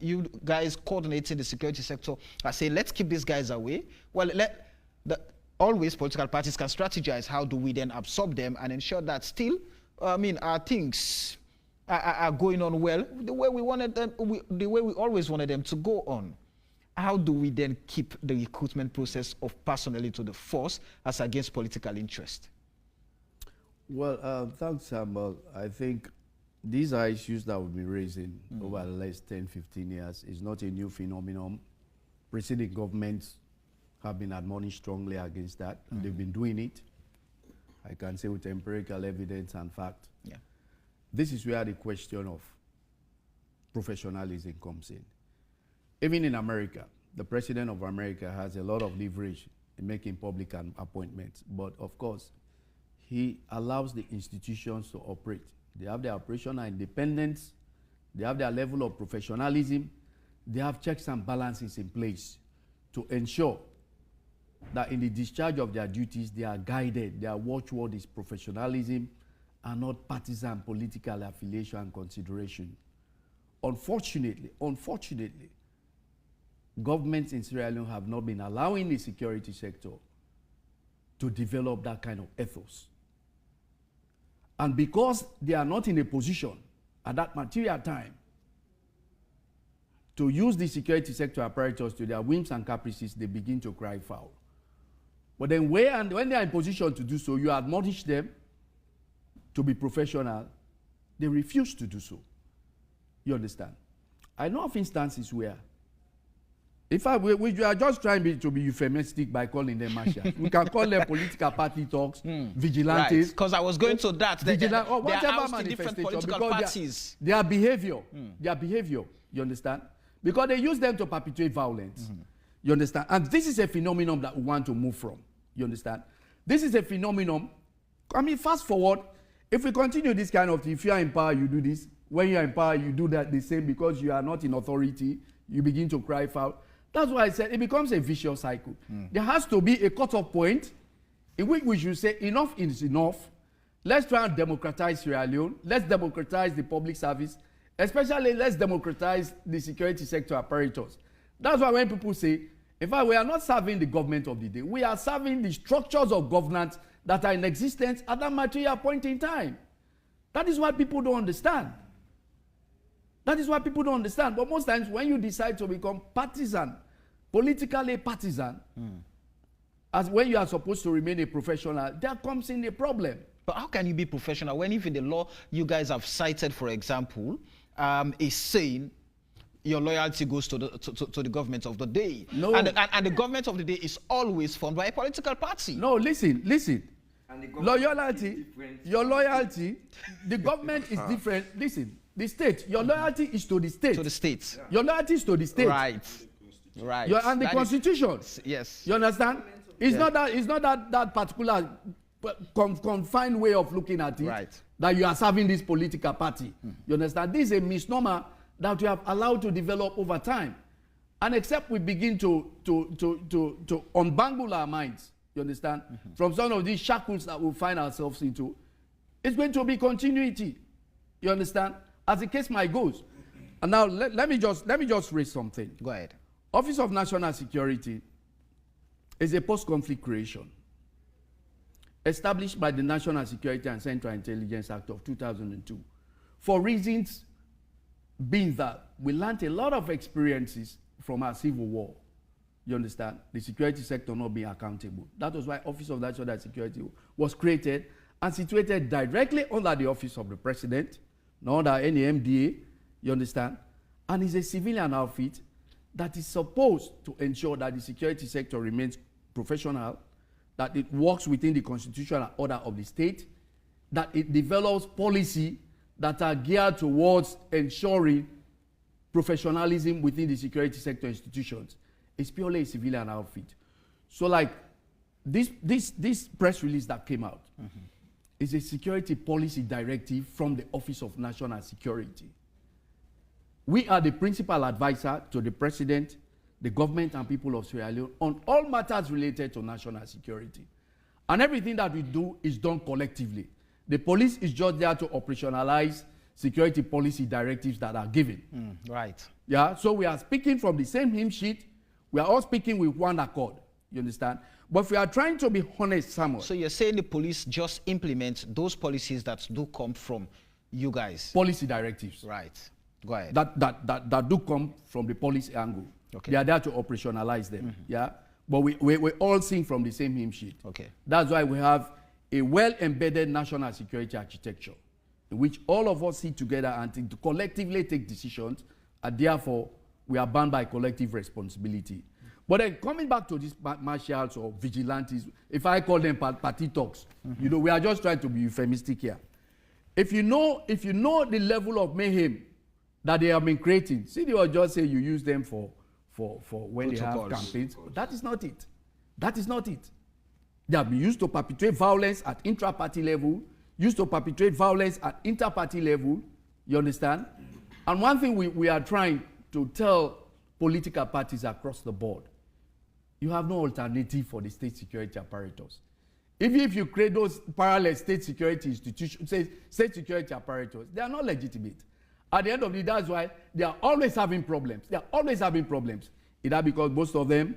you guys coordinating the security sector are saying, let's keep these guys away. Well, always political parties can strategize. How do we then absorb them and ensure that still, our things are going on well, the way we wanted them, the way we always wanted them to go on. How do we then keep the recruitment process of personnel into the force as against political interest? Well, thanks, Samuel. I think these are issues that we've been raising over the last 10, 15 years. It's not a new phenomenon. Preceding governments have been admonished strongly against that. They've been doing it. I can say with empirical evidence and fact. Yeah. This is where the question of professionalism comes in. Even in America, the president of America has a lot of leverage in making public appointments. But of course, he allows the institutions to operate. They have their operational independence. They have their level of professionalism. They have checks and balances in place to ensure that in the discharge of their duties, they are guided. Their watchword is professionalism and not partisan political affiliation and consideration. Unfortunately, governments in Sierra Leone have not been allowing the security sector to develop that kind of ethos. And because they are not in a position at that material time to use the security sector apparatus to their whims and caprices, they begin to cry foul. But then when they are in position to do so, you admonish them to be professional. They refuse to do so. You understand? I know of instances where we are just trying to be euphemistic by calling them marshals. We can call them political party talks, vigilantes. Because I was going to that. Or they whatever are ousting different political parties. Their behavior, you understand? Because they use them to perpetuate violence. You understand? And this is a phenomenon that we want to move from. You understand? This is a phenomenon. I mean, fast forward, if we continue this kind of thing, if you are in power, you do this. When you are in power, you do that the same because you are not in authority. You begin to cry foul. That's why I said it becomes a vicious cycle. There has to be a cutoff point in which we should say enough is enough. Let's try and democratize Sierra Leone. Let's democratize the public service. Especially, let's democratize the security sector apparatus. That's why when people say, in fact, we are not serving the government of the day. We are serving the structures of governance that are in existence at that material point in time. That is what people don't understand. That is what people don't understand. But most times when you decide to become partisan, politically partisan, as when you are supposed to remain a professional, there comes in a problem. But how can you be professional when even the law you guys have cited, for example, is saying your loyalty goes to the government of the day? No. And the government of the day is always formed by a political party. No, listen. Loyalty, your loyalty, the government is different. Listen, the state, your loyalty is to the state. To the state. Yeah. Your loyalty is to the state. Right. And the Constitution. Yes. You understand? It's not that particular confined way of looking at it. Right. That you are serving this political party. You understand? This is a misnomer that we have allowed to develop over time. And except we begin to unbangle our minds, you understand, from some of these shackles that we find ourselves into, it's going to be continuity. You understand? As the case might goes. And now let me just raise something. Go ahead. Office of National Security is a post-conflict creation established by the National Security and Central Intelligence Act of 2002 for reasons being that we learned a lot of experiences from our civil war. You understand? The security sector not being accountable. That was why Office of National Security was created and situated directly under the Office of the President, not under any MDA, you understand? And it's a civilian outfit that is supposed to ensure that the security sector remains professional, that it works within the constitutional order of the state, that it develops policy that are geared towards ensuring professionalism within the security sector institutions. It's purely a civilian outfit. So like this press release that came out is a security policy directive from the Office of National Security. We are the principal advisor to the President, the government and people of Sierra Leone on all matters related to national security. And everything that we do is done collectively. The police is just there to operationalize security policy directives that are given. Right. Yeah, so we are speaking from the same hymn sheet. We are all speaking with one accord. You understand? But if we are trying to be honest somewhere. So you're saying the police just implement those policies that do come from you guys? Policy directives. Right. Go ahead. That do come from the policy angle. Okay. They are there to operationalize them. Yeah. But we all sing from the same hymn sheet. Okay. That's why we have a well-embedded national security architecture in which all of us sit together and to collectively take decisions, and therefore we are bound by collective responsibility. But then coming back to these marshals or vigilantes, if I call them party talks, you know, we are just trying to be euphemistic here. If you know the level of mayhem that they have been creating, see, they will just say you use them for when they have campaigns. That is not it. That is not it. They have been used to perpetrate violence at intra-party level, used to perpetrate violence at inter-party level. You understand? And one thing we are trying to tell political parties across the board, you have no alternative for the state security apparatus. Even if you create those parallel state security institutions, state security apparatus, they are not legitimate. At the end of the day, that's why they are always having problems. They are always having problems. Either because most of them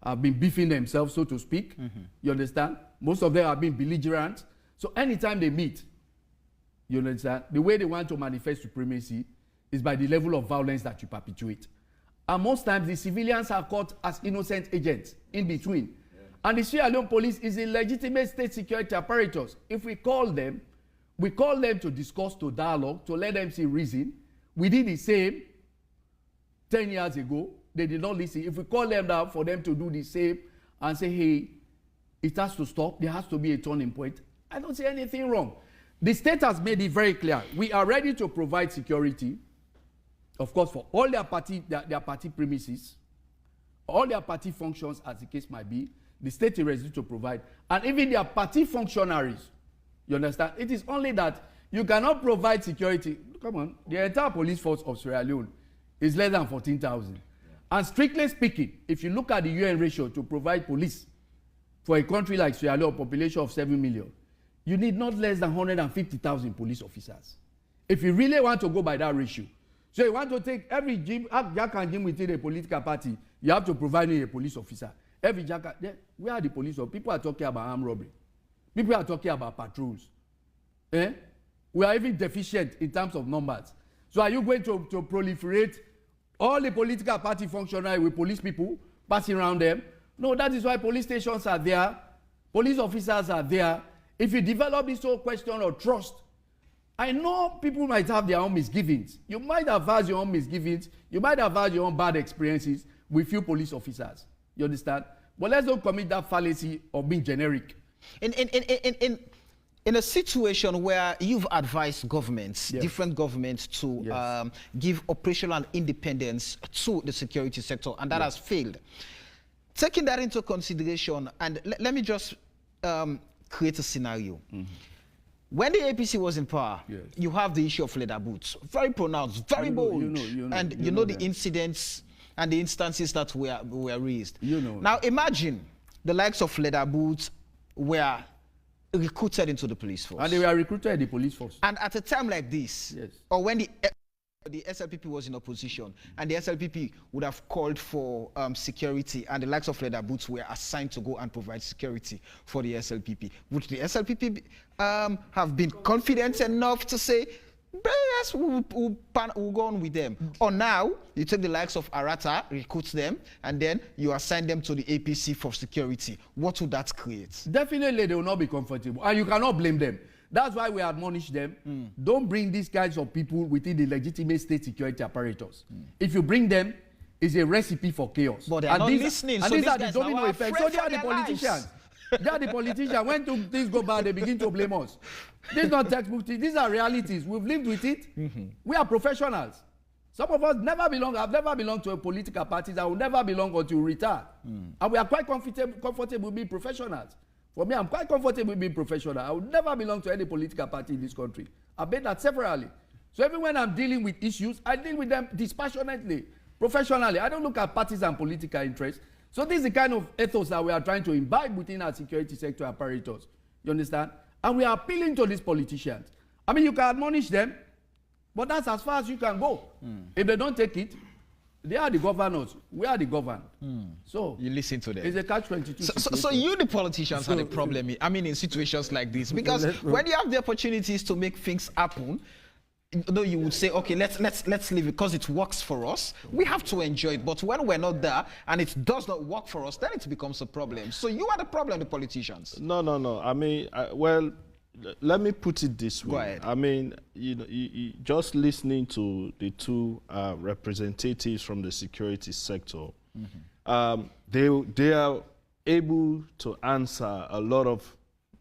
have been beefing themselves, so to speak. You understand? Most of them have been belligerent. So anytime they meet, you understand, the way they want to manifest supremacy is by the level of violence that you perpetuate. And most times the civilians are caught as innocent agents in between. And the Sierra Leone Police is a legitimate state security apparatus. If we call them to discuss, to dialogue, to let them see reason. We did the same 10 years ago. They did not listen. If we call them down for them to do the same and say, hey, it has to stop, there has to be a turning point, I don't see anything wrong. The state has made it very clear. We are ready to provide security, of course, for all their party premises, all their party functions, as the case might be. The state is ready to provide. And even their party functionaries, you understand? It is only that you cannot provide security. Come on, the entire police force of Sierra Leone is less than 14,000. Yeah. And strictly speaking, if you look at the UN ratio to provide police for a country like Sierra Leone, population of 7 million, you need not less than 150,000 police officers. If you really want to go by that ratio. So you want to take every jack and gym within a political party, you have to provide me a police officer. Every jack, where are the police? People are talking about armed robbery. People are talking about patrols. We are even deficient in terms of numbers. So are you going to proliferate all the political party functionaries with police people passing around them? No, that is why police stations are there. Police officers are there. If you develop this whole question of trust, I know people might have their own misgivings. You might have had your own misgivings. You might have had your own bad experiences with few police officers. You understand? But let's not commit that fallacy of being generic. In a situation where you've advised governments, yes, different governments, to yes, give operational independence to the security sector, and that, yes, has failed. Taking that into consideration, and let me just create a scenario. When the APC was in power, yes, you have the issue of leather boots, very pronounced, very bold, and you know the incidents and the instances that were raised. Now imagine the likes of leather boots were recruited into the police force. And they were recruited in the police force. And at a time like this, yes, or when the SLPP was in opposition, and the SLPP would have called for security, and the likes of leather boots were assigned to go and provide security for the SLPP, would the SLPP have been confident enough to say, Yes, we'll go on with them. Or now, you take the likes of Arata, recruit them, and then you assign them to the APC for security. What would that create? Definitely, they will not be comfortable. And you cannot blame them. That's why we admonish them. Don't bring these kinds of people within the legitimate state security apparatus. If you bring them, it's a recipe for chaos. But they are not listening. And so these are the guys domino are effects. afraid So they are for the their politicians. lives. They are the politicians. When things go bad, they begin to blame us. This is not textbook. These are realities. We've lived with it. We are professionals. Some of us never belong. I've never belonged to a political party. I will never belong until retire. And we are quite comfortable being professionals. For me, I'm quite comfortable being professional. I would never belong to any political party in this country. I've made that severally. So even when I'm dealing with issues, I deal with them dispassionately, professionally. I don't look at parties and political interests. So this is the kind of ethos that we are trying to imbibe within our security sector apparatus. You understand? And we are appealing to these politicians. I mean, you can admonish them, but that's as far as you can go. If they don't take it, they are the governors. We are the governed. So you listen to them. It's a catch-22. So you, the politicians, are the problem. I mean, in situations like this, because when you have the opportunities to make things happen, though you would say, okay, let's leave it because it works for us. We have to enjoy it. But when we're not there and it does not work for us, then it becomes a problem. So you are the problem, the politicians. No. I mean, well, let me put it this way. Go ahead. I mean, you just listening to the two representatives from the security sector, they are able to answer a lot of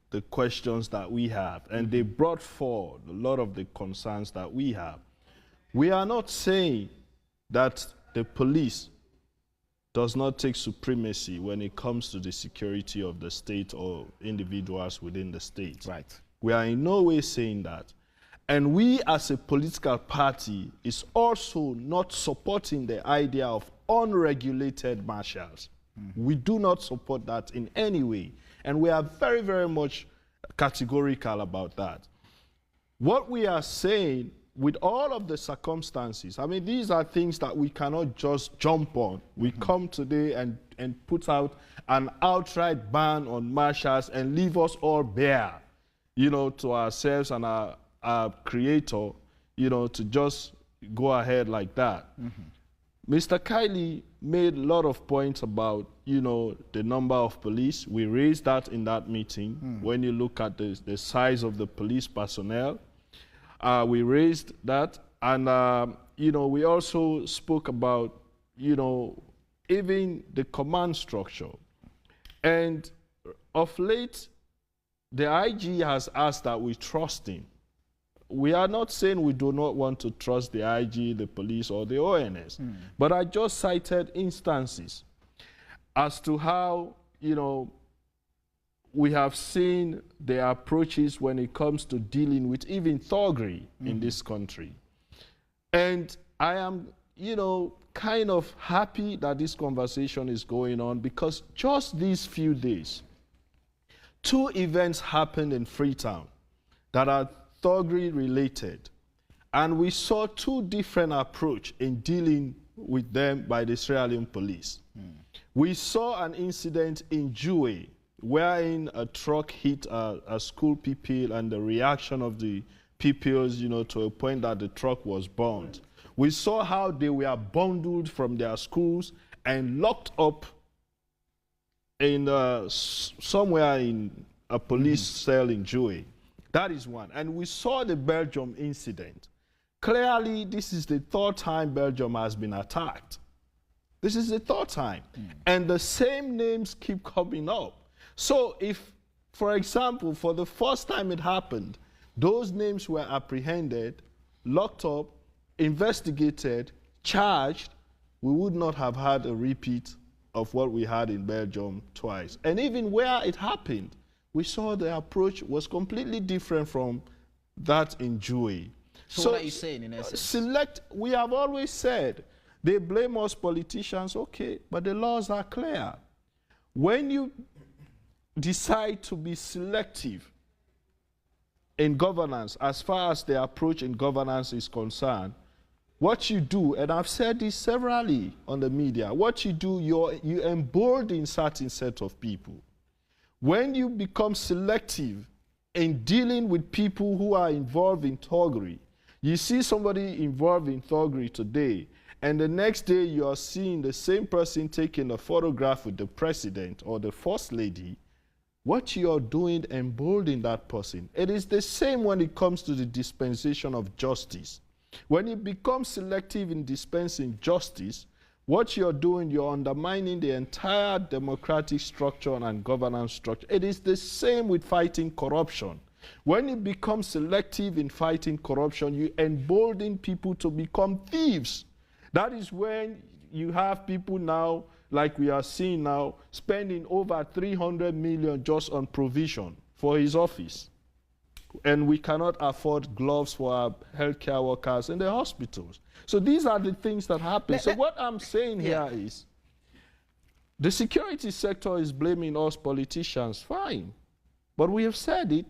the questions that we have, and they brought forward a lot of the concerns that we have. We are not saying that the police does not take supremacy when it comes to the security of the state or individuals within the state. Right. We are in no way saying that. And we as a political party is also not supporting the idea of unregulated marshals. We do not support that in any way. And we are very, very much categorical about that. What we are saying, with all of the circumstances, I mean, these are things that we cannot just jump on. We come today and put out an outright ban on marshals and leave us all bare, to ourselves and our creator, to just go ahead like that. Mr. Kiley made a lot of points about, the number of police. We raised that in that meeting. When you look at the size of the police personnel, we raised that. And, we also spoke about, even the command structure. And of late, the IG has asked that we trust him. We are not saying we do not want to trust the IG, the police, or the ONS. But I just cited instances as to how, we have seen the approaches when it comes to dealing with even thuggery in this country. And I am, kind of happy that this conversation is going on, because just these few days, 2 events happened in Freetown that are thuggery related, and we saw 2 different approaches in dealing with them by the Sierra Leone Police. We saw an incident in Jue wherein a truck hit a school pupil, and the reaction of the pupils, to a point that the truck was burned. We saw how they were bundled from their schools and locked up in somewhere in a police cell in Jue. That is one. And we saw the Belgium incident. Clearly, this is the 3rd time Belgium has been attacked. This is the 3rd time. And the same names keep coming up. So if, for example, for the first time it happened, those names were apprehended, locked up, investigated, charged, we would not have had a repeat of what we had in Belgium twice. And even where it happened, we saw the approach was completely different from that in Jue. So what are you saying in essence? We have always said, they blame us politicians, okay, but the laws are clear. When you decide to be selective in governance, as far as the approach in governance is concerned, what you do, and I've said this severally on the media, what you do, you embolden certain set of people. When you become selective in dealing with people who are involved in thuggery, You see somebody involved in thuggery today, and the next day you are seeing the same person taking a photograph with the president or the first lady. What you are doing emboldening that person. It is the same when it comes to the dispensation of justice. When you become selective in dispensing justice, what you're doing, you're undermining the entire democratic structure and governance structure. It is the same with fighting corruption. When you become selective in fighting corruption, you embolden people to become thieves. That is when you have people now, like we are seeing now, spending over 300 million just on provision for his office. And we cannot afford gloves for our healthcare workers in the hospitals. So these are the things that happen. So what I'm saying here is, the security sector is blaming us politicians, fine. But we have said it,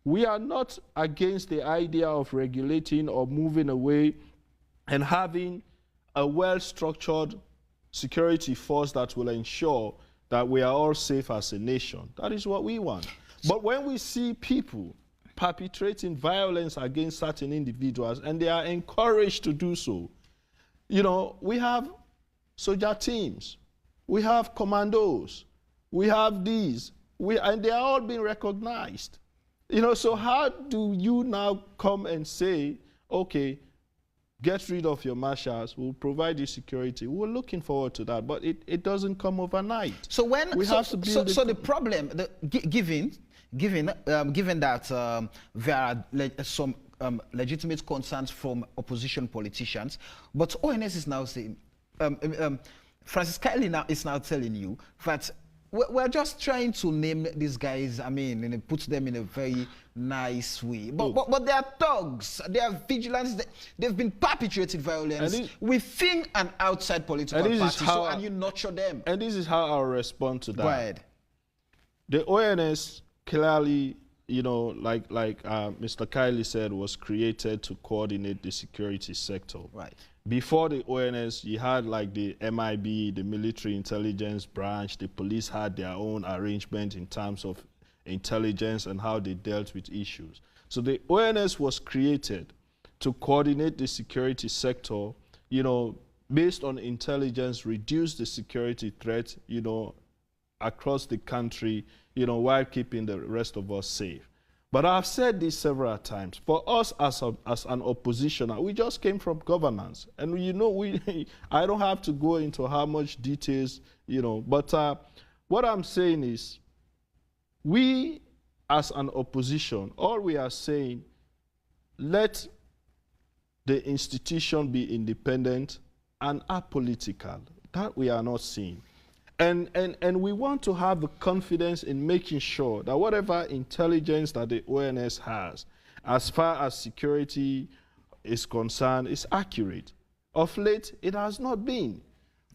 we are not against the idea of regulating or moving away and having a well-structured security force that will ensure that we are all safe as a nation. That is what we want. But when we see people perpetrating violence against certain individuals and they are encouraged to do so, you know, we have soldier teams, we have commandos, we have these, and they are all being recognized. You know, so how do you now come and say, okay, get rid of your marshals, we'll provide you security? We're looking forward to that, but it doesn't come overnight. So when we have to build the problem, given that there are some legitimate concerns from opposition politicians, but ONS is now saying, Francis Kiley now is now telling you that we're just trying to name these guys, I mean, and put them in a very nice way. But they are thugs, they are vigilantes, they've been perpetrating violence within and outside political parties, and you nurture them. And this is how I'll respond to that. Go ahead. The ONS clearly, you know, like Mr. Kiley said, was created to coordinate the security sector. Right. Before the ONS, you had like the MIB, the military intelligence branch, the police had their own arrangement in terms of intelligence and how they dealt with issues. So the ONS was created to coordinate the security sector, you know, based on intelligence, reduce the security threat, you know, across the country, you know, while keeping the rest of us safe. But I've said this several times. For us as an oppositioner, we just came from governance. And, you know, I don't have to go into how much details, you know. But what I'm saying is, we as an opposition, all we are saying, let the institution be independent and apolitical. That we are not seeing. And we want to have the confidence in making sure that whatever intelligence that the ONS has, as far as security is concerned, is accurate. Of late, it has not been.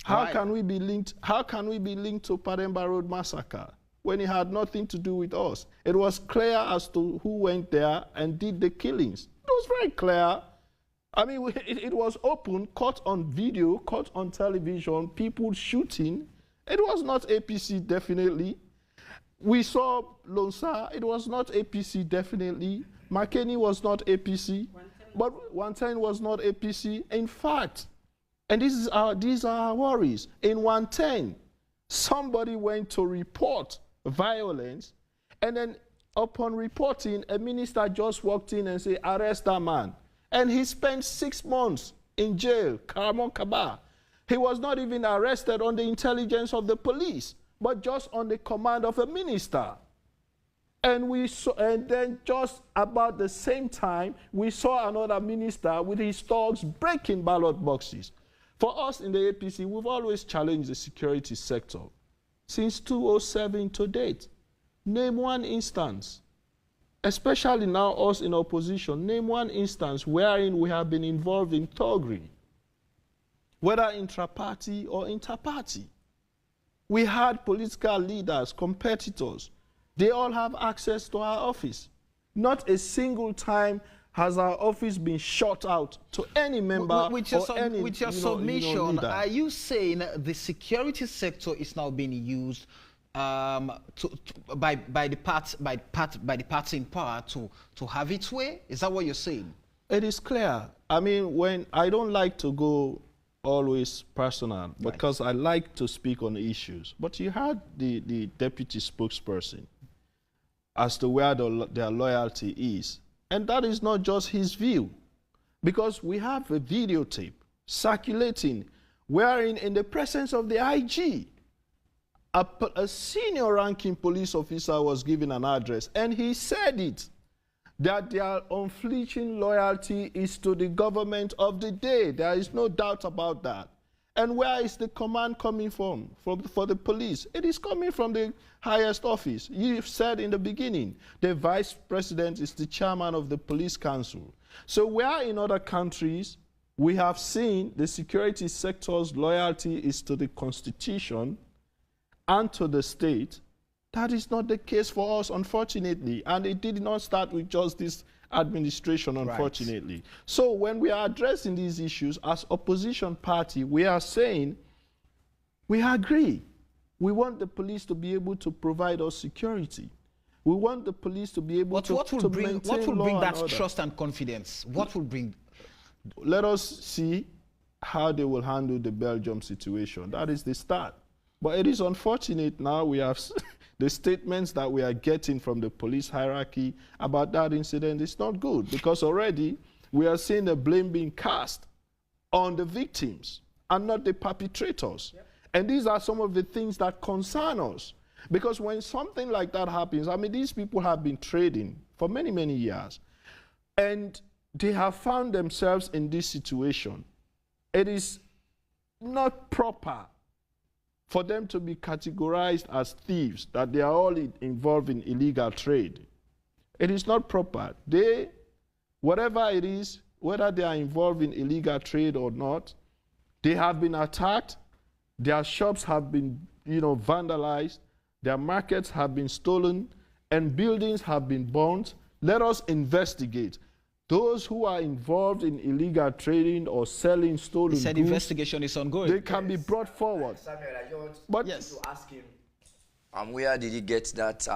How can we be linked to Pademba Road massacre when it had nothing to do with us? It was clear as to who went there and did the killings. It was very clear. I mean, it was open, caught on video, caught on television, people shooting. It was not APC, definitely. We saw Lonsa, it was not APC, definitely. McKinney was not APC, but 110 was not APC. In fact, and these are our worries. In 110, somebody went to report violence, and then upon reporting, a minister just walked in and said, arrest that man. And he spent 6 months in jail, Karamon Kaba. He was not even arrested on the intelligence of the police, but just on the command of a minister. And then just about the same time, we saw another minister with his thugs breaking ballot boxes. For us in the APC, we've always challenged the security sector since 2007 to date. Name one instance, especially now us in opposition, name one instance wherein we have been involved in thuggery, whether intra-party or inter-party. We had political leaders, competitors. They all have access to our office. Not a single time has our office been shut out to any member with or any With your submission, are you saying the security sector is now being used by the party in power to have its way? Is that what you're saying? It is clear. I mean, when I don't like to go always personal, because I like to speak on issues. But you had the deputy spokesperson as to where their loyalty is. And that is not just his view, because we have a videotape circulating wherein in the presence of the IG, a senior ranking police officer was given an address, and he said it, that their unflinching loyalty is to the government of the day. There is no doubt about that. And where is the command coming from for the police? It is coming from the highest office. You said in the beginning, the vice president is the chairman of the police council. So where in other countries we have seen the security sector's loyalty is to the constitution and to the state, that is not the case for us, unfortunately. And it did not start with just this administration, unfortunately. Right. So when we are addressing these issues as opposition party, we are saying, we agree. We want the police to be able to provide us security. We want the police to be able to maintain what will bring that order. trust and confidence? What will bring? Let us see how they will handle the Belgium situation. That is the start. But it is unfortunate now we have the statements that we are getting from the police hierarchy about that incident is not good, because already we are seeing the blame being cast on the victims and not the perpetrators. Yep. And these are some of the things that concern us. Because when something like that happens, I mean, these people have been trading for many, many years, and they have found themselves in this situation. It is not proper for them to be categorized as thieves, that they are all involved in illegal trade. It is not proper. They, whatever it is, whether they are involved in illegal trade or not, they have been attacked, their shops have been, vandalized, their markets have been stolen, and buildings have been burnt. Let us investigate. Those who are involved in illegal trading or selling stolen goods, investigation is ongoing. They can be brought forward. Samuel, I just to ask him, where did he get that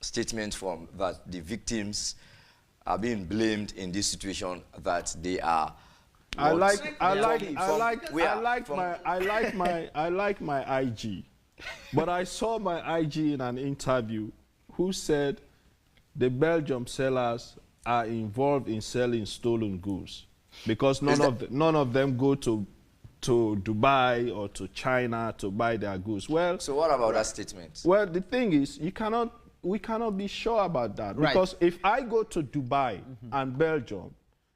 statement from, that the victims are being blamed in this situation, that they are? I like my IG, but I saw my IG in an interview who said the Belgium sellers are involved in selling stolen goods, because none of them go to Dubai or to China to buy their goods. Well, so what about that statement? Well, the thing is, we cannot be sure about that, because if I go to Dubai and Belgium,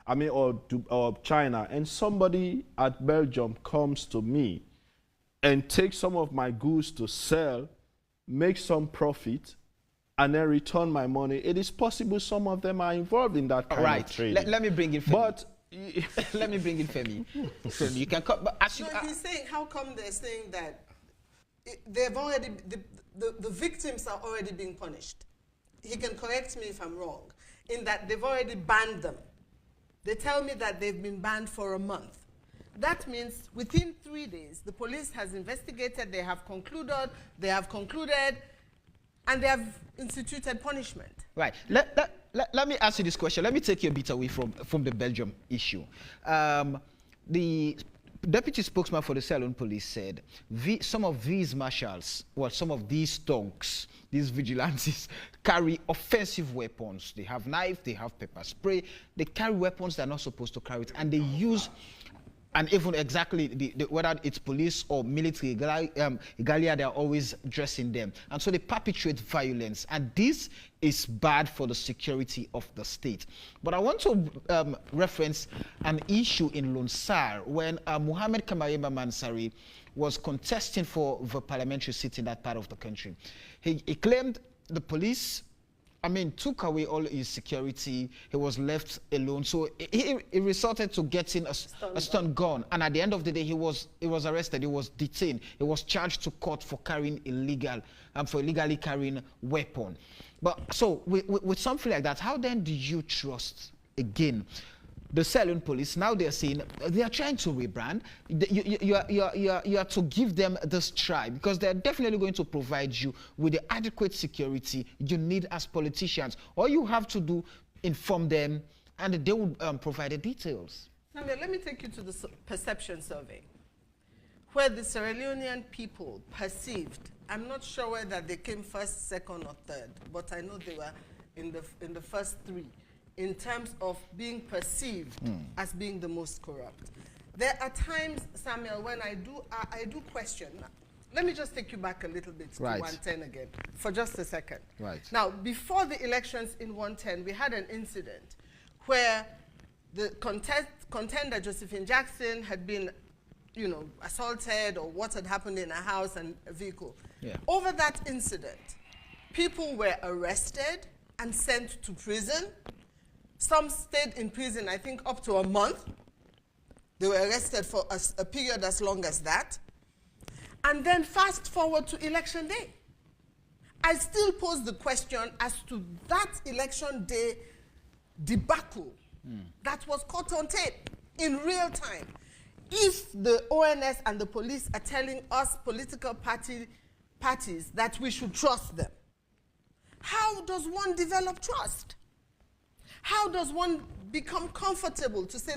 or China, and somebody at Belgium comes to me and takes some of my goods to sell, make some profit, and then return my money, it is possible some of them are involved in that kind of trading. Let me bring in Femi. But let me bring in Femi. Femi, you can come. But he's saying, how come they're saying that they've already the victims are already being punished? He can correct me if I'm wrong, in that they've already banned them. They tell me that they've been banned for a month. That means within 3 days, the police has investigated, they have concluded, and they have instituted punishment. Right. Let me ask you this question. Let me take you a bit away from the Belgium issue. The deputy spokesman for the Sierra Leone Police said some of these marshals, some of these thugs, these vigilantes, carry offensive weapons. They have knives, they have pepper spray. They carry weapons they're not supposed to carry it, and they use. And even exactly, whether it's police or military, Igalia, they're always dressing them. And so they perpetuate violence. And this is bad for the security of the state. But I want to reference an issue in Lunsar when Mohamed Kamareba Mansari was contesting for the parliamentary seat in that part of the country. He claimed the police took away all his security. He was left alone. So he resorted to getting a stun gun. And at the end of the day, he was arrested. He was detained. He was charged to court for carrying illegally carrying weapon. But so with something like that, how then do you trust again the Sierra Leone Police? Now they're saying they are trying to rebrand. You are to give them this try, because they're definitely going to provide you with the adequate security you need as politicians. All you have to do, inform them, And they would provide the details. Samuel, let me take you to the perception survey, where the Sierra Leonean people perceived, I'm not sure whether they came first, second, or third, but I know they were in the first three, in terms of being perceived as being the most corrupt. There are times, Samuel, when I do question. Let me just take you back a little bit to 110 again, for just a second. Right. Now, before the elections in 110, we had an incident where the contender, Josephine Jackson, had been, assaulted, or what had happened in a house and a vehicle. Yeah. Over that incident, people were arrested and sent to prison. Some stayed in prison, I think, up to a month. They were arrested for a period as long as that. And then fast forward to election day. I still pose the question as to that election day debacle that was caught on tape in real time. If the ONS and the police are telling us political parties that we should trust them, how does one develop trust? How does one become comfortable to say,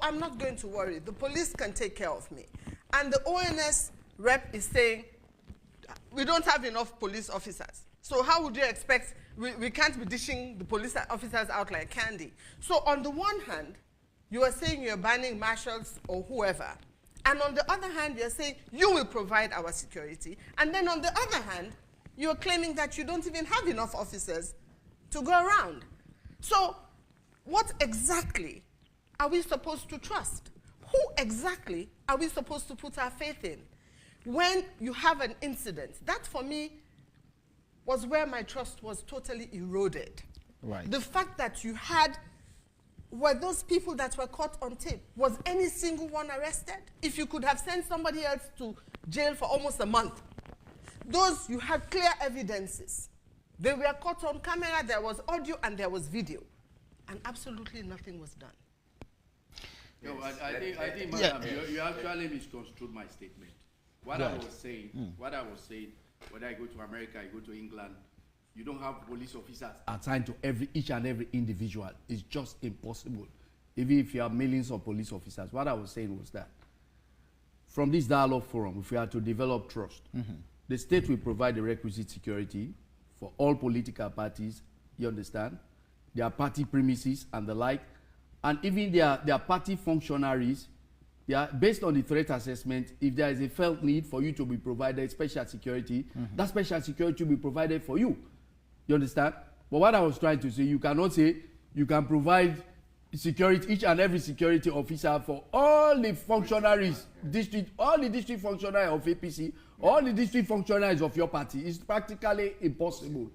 I'm not going to worry, the police can take care of me? And the ONS rep is saying, we don't have enough police officers. So how would you expect, we can't be dishing the police officers out like candy. So on the one hand, you are saying you're banning marshals or whoever. And on the other hand, you're saying you will provide our security. And then on the other hand, you're claiming that you don't even have enough officers to go around. So what exactly are we supposed to trust? Who exactly are we supposed to put our faith in? When you have an incident, that for me was where my trust was totally eroded. Right. The fact that you had, were those people that were caught on tape, was any single one arrested? If you could have sent somebody else to jail for almost a month, those you had clear evidences. They were caught on camera, there was audio and there was video. And absolutely nothing was done. No, I think madam, you actually misconstrued my statement. What I was saying, whether I go to America, I go to England, you don't have police officers assigned to each and every individual. It's just impossible. Even if you have millions of police officers. What I was saying was that from this dialogue forum, if we are to develop trust, the state will provide the requisite security for all political parties, you understand? Their party premises and the like, and even their party functionaries, based on the threat assessment, if there is a felt need for you to be provided special security, that special security will be provided for you. You understand? But what I was trying to say, you cannot say you can provide security, each and every security officer for all the functionaries, all the district functionaries of APC, all the district functionaries of your party. It's practically impossible.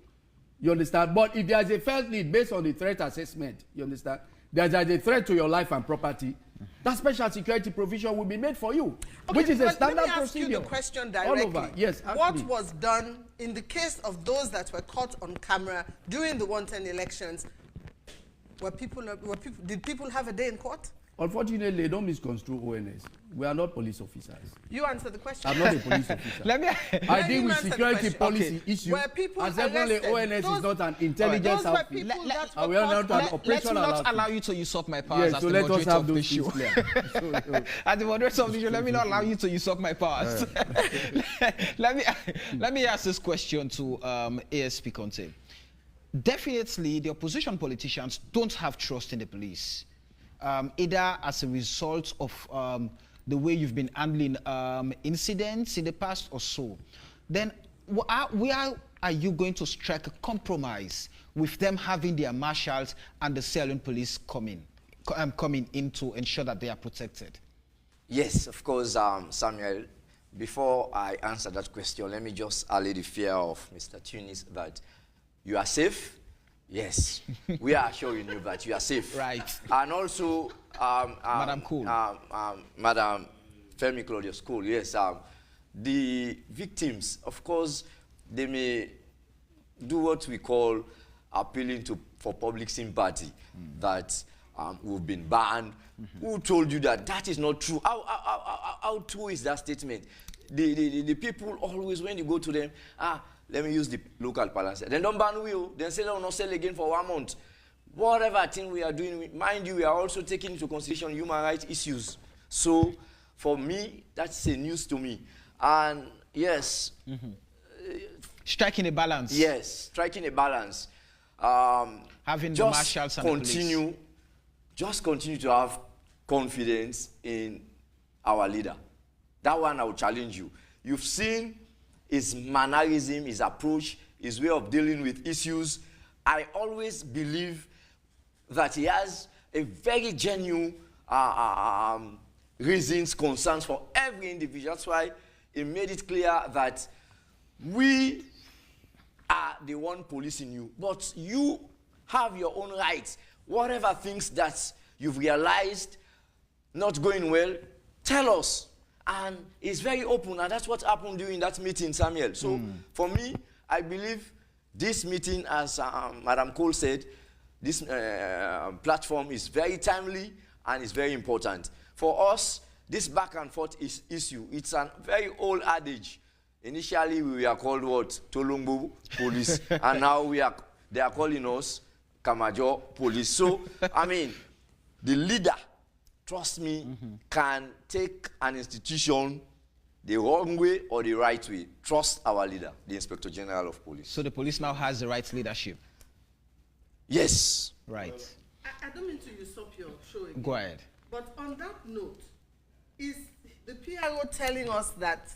You understand? But if there is a felt need based on the threat assessment, you understand? There is a threat to your life and property, that special security provision will be made for you, which is a standard procedure. Let me ask you the question directly. All over. Yes, what was done in the case of those that were caught on camera during the 110 elections? Did people have a day in court? Unfortunately, don't misconstrue ONS. We are not police officers. You answer the question. I'm not a police officer. I deal with security policy issues. And secondly, ONS is not an intelligence outfit. And we are not an operational outfit. Let me not allow you to usurp my powers as the moderator of the show. As the moderator of the show, let me not allow you to usurp my powers. Let me ask this question to ASP Conte. Definitely, the opposition politicians don't have trust in the police. Either as a result of the way you've been handling incidents in the past or so. Then where are you going to strike a compromise with them having their marshals and the Sierra Leone Police coming in to ensure that they are protected? Yes, of course, Samuel. Before I answer that question, let me just allay the fear of Mr. Tunis that you are safe. Yes, we are assuring you that you are safe. Right. And also, Madam Cool. Madam Femi Claudius Cool, yes. The victims, of course, they may do what we call appealing for public sympathy, that we've been banned. Who told you that? That is not true. How true is that statement? The people always, when you go to them, let me use the local balance. Then don't ban you. Then say, no, not sell again for 1 month. whatever thing we are doing, mind you, we are also taking into consideration human rights issues. So for me, that's a news to me. And yes. Striking a balance. Yes, striking a balance. Having the marshals and the police. Just continue to have confidence in our leader. That one I will challenge you. You've seen his mannerism, his approach, his way of dealing with issues. I always believe that he has a very genuine reasons, concerns for every individual. That's why he made it clear that we are the one policing you, but you have your own rights. Whatever things that you've realized not going well, tell us. And it's very open, and that's what happened during that meeting, Samuel. So for me, I believe this meeting, as Madam Cole said, this platform is very timely and is very important. For us, this back and forth issue, it's a very old adage. Initially, we were called what? Tolombo Police, and now they are calling us Kamajo Police. So, I mean, the leader, trust me, can take an institution the wrong way or the right way. Trust our leader, the Inspector General of Police. So the police now has the right leadership? Yes. Right. I don't mean to usurp your show again. Go ahead. But on that note, is the PRO telling us that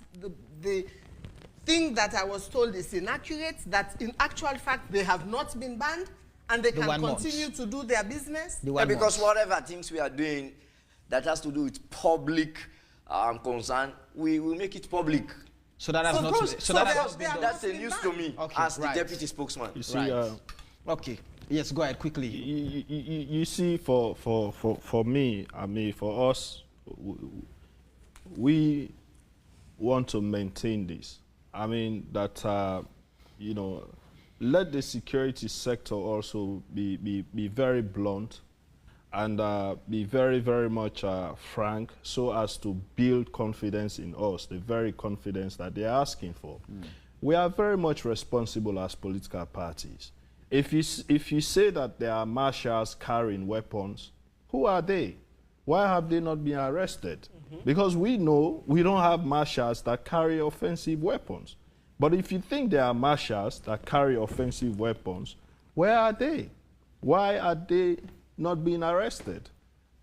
the thing that I was told is inaccurate, that in actual fact they have not been banned and they can continue to do their business? Yeah, because whatever things we are doing that has to do with public concern, we will make it public. So that has that's a news to me as the deputy spokesman. You see, okay. Yes, go ahead quickly. You see, for me, I mean, for us, we want to maintain this. I mean, that, you know, let the security sector also be very blunt and be very, very much frank so as to build confidence in us, the very confidence that they're asking for. We are very much responsible as political parties. If you say that there are marshals carrying weapons, who are they? Why have they not been arrested? Because we know we don't have marshals that carry offensive weapons. But if you think there are marshals that carry offensive weapons, where are they? Why are they not being arrested?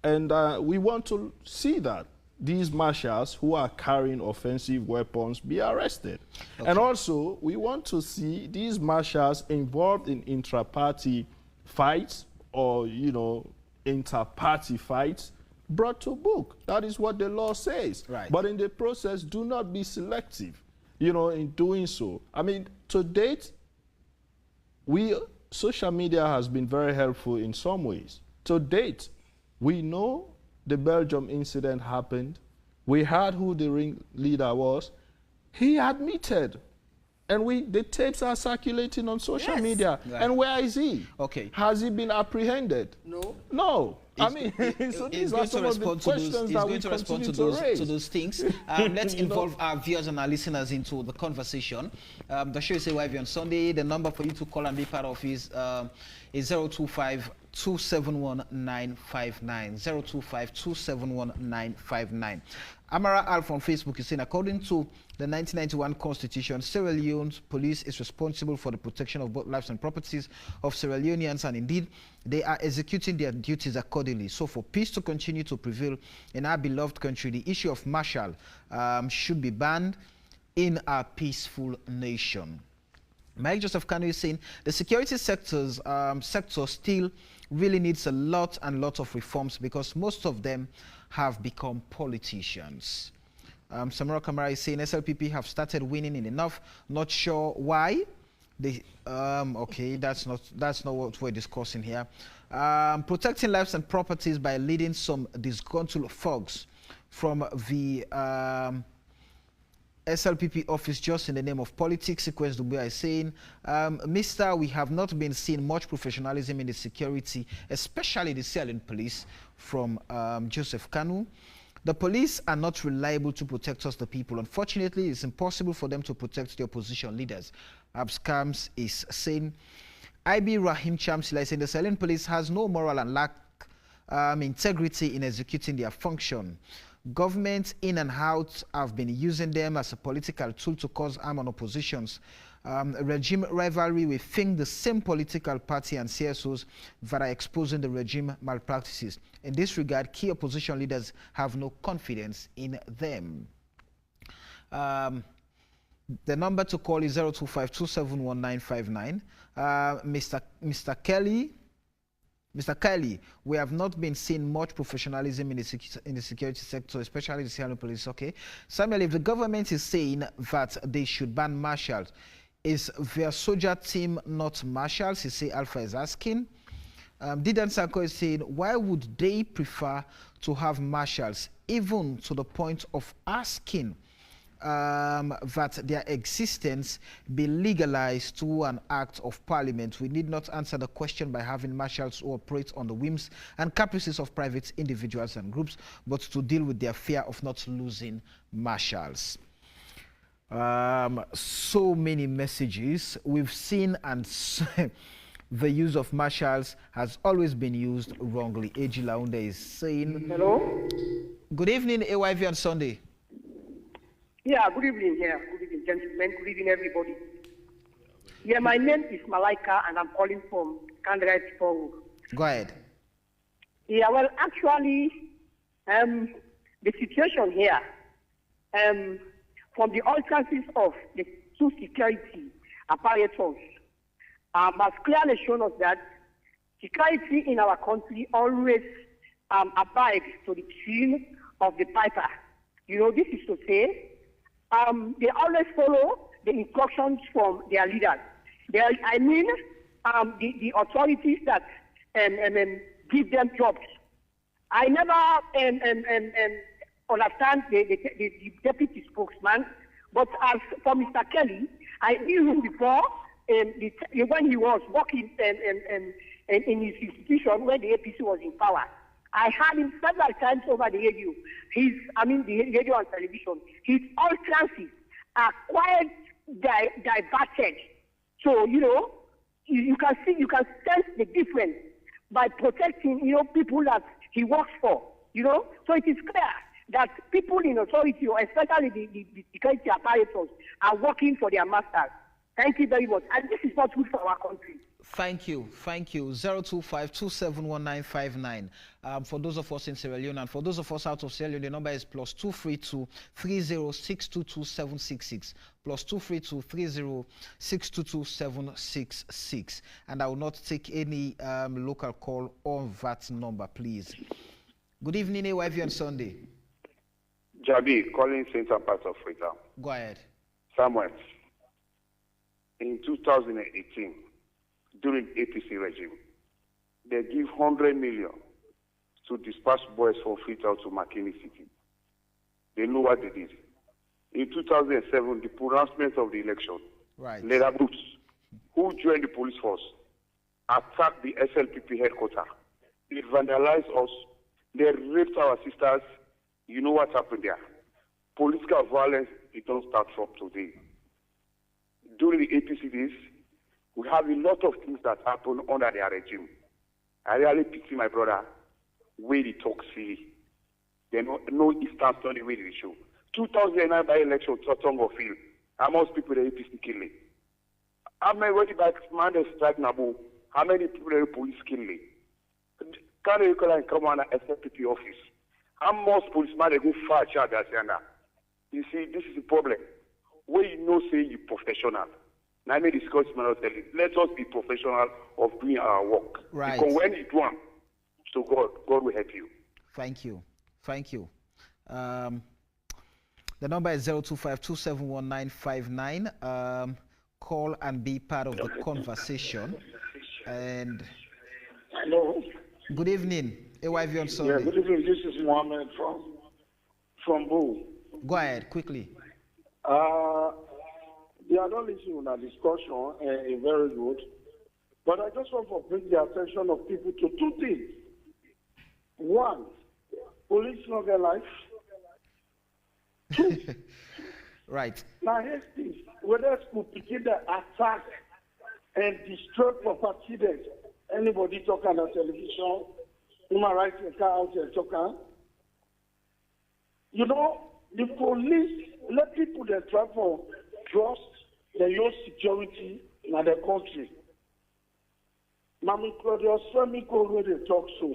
And we want to see that these marshals who are carrying offensive weapons be arrested. Okay. And also, we want to see these marshals involved in intra-party fights or, you know, inter-party fights brought to book. That is what the law says. Right. But in the process, do not be selective, you know, in doing so. I mean, to date, social media has been very helpful in some ways. To date, we know the Belgium incident happened. We heard who the ringleader was. He admitted. And the tapes are circulating on social media. Right. And where is he? Okay. Has he been apprehended? No. No. I mean, so these are some of the questions that we continue to raise. To those things. Let's involve our viewers and our listeners into the conversation. The show is live on Sunday. The number for you to call and be part of is 025-271-959. 025-271-959. Amara Al from Facebook is saying, according to the 1991 Constitution, Sierra Leone's police is responsible for the protection of both lives and properties of Sierra Leoneans, and indeed, they are executing their duties accordingly. So for peace to continue to prevail in our beloved country, the issue of martial should be banned in our peaceful nation. Mike Joseph Kanu is saying, the security sector still really needs a lot of reforms because most of them have become politicians. Samara Kamara is saying SLPP have started winning in enough. Not sure why. Okay, that's not what we're discussing here. Protecting lives and properties by leading some disgruntled thugs from the SLPP office just in the name of politics. Sequence Dubuya is saying, Mister, we have not been seeing much professionalism in the security, especially the Sierra Leone Police, from Joseph Kanu. The police are not reliable to protect us, the people. Unfortunately, it's impossible for them to protect the opposition leaders. Abscams is saying, IB Rahim Chamsila saying the Sierra Leone Police has no moral and lack integrity in executing their function. Governments in and out have been using them as a political tool to cause harm on oppositions. Regime rivalry within the same political party and CSOs that are exposing the regime malpractices. In this regard, key opposition leaders have no confidence in them. The number to call is 025-271-959. Mr. Kelly, we have not been seeing much professionalism in the security sector, especially the Sierra Leone Police. Okay, Samuel, if the government is saying that they should ban marshals, is their soldier team not marshals? He say Alpha is asking. Didan Sanko is saying, why would they prefer to have marshals, even to the point of asking that their existence be legalized through an act of parliament? We need not answer the question by having marshals who operate on the whims and caprices of private individuals and groups, but to deal with their fear of not losing marshals. So many messages we've seen, and the use of marshals has always been used wrongly. A.G. Launde is saying, hello. Good evening, AYV on Sunday. Yeah, good evening. Yeah, good evening, gentlemen. Good evening, everybody. Yeah, my name is Malaika, and I'm calling from Candidate for. Go ahead. Yeah, well, actually, the situation here, from the utterances of the two security apparatus, has clearly shown us that security in our country always abides to the tune of the piper. You know, this is to say, they always follow the instructions from their leaders. The authorities that give them jobs. I never understand the deputy spokesman, but as for Mr. Kelly, I knew him before when he was working in his institution when the APC was in power. I had him several times over the radio. The radio and television. His utterances are quite diverted. So, you know, you can sense the difference by protecting, you know, people that he works for, you know. So it is clear that people in authority, or especially the security apparatus, are working for their masters. Thank you very much. And this is not good for our country. Thank you. 025-271-959. For those of us in Sierra Leone, and for those of us out of Sierra Leone, the number is +232-30622766. +232-30622766. And I will not take any local call on that number, please. Good evening, AYV on Sunday. Jabi, calling Central Part of Freetown. Go ahead. Samuel, in 2018, during APC regime, they give 100 million to dispatch boys from Freetown to McKinney City. They know what they did. In 2007, the pronouncement of the election, right. Leather Boots, who joined the police force, attacked the SLPP headquarters. They vandalized us. They raped our sisters. You know what happened there. Political violence, it don't start from today. During the APC days, we have a lot of things that happen under their regime. I really pity my brother, where he talks silly. They no Eastern story where they show. 2009 by-election, Totongo field. How much people the APC killing? How many man they strike Nabu? How many people the police killing? Can you come on the SFPP office? How much policemen they go far charge as you see, this is the problem. Where you know say you professional. Now I may discuss my tell you. Let us be professional of doing our work. Right. Because when you do one, so God will help you. Thank you. The number is 025-271-959. Call and be part of the conversation. And hello. Good evening, AYV on Sunday. Yeah, good evening. This is Mohammed from Boo. Go ahead, quickly. The other issue in our discussion is very good, but I just want to bring the attention of people to two things. One, police not their life. Right. Now, here's this. Whether school begin the attack and destroy property there. Anybody talking on television, human rights out there talking. You know, the police let people that try for trust their own security in their country. Mama Claudius Femiko where they talk so.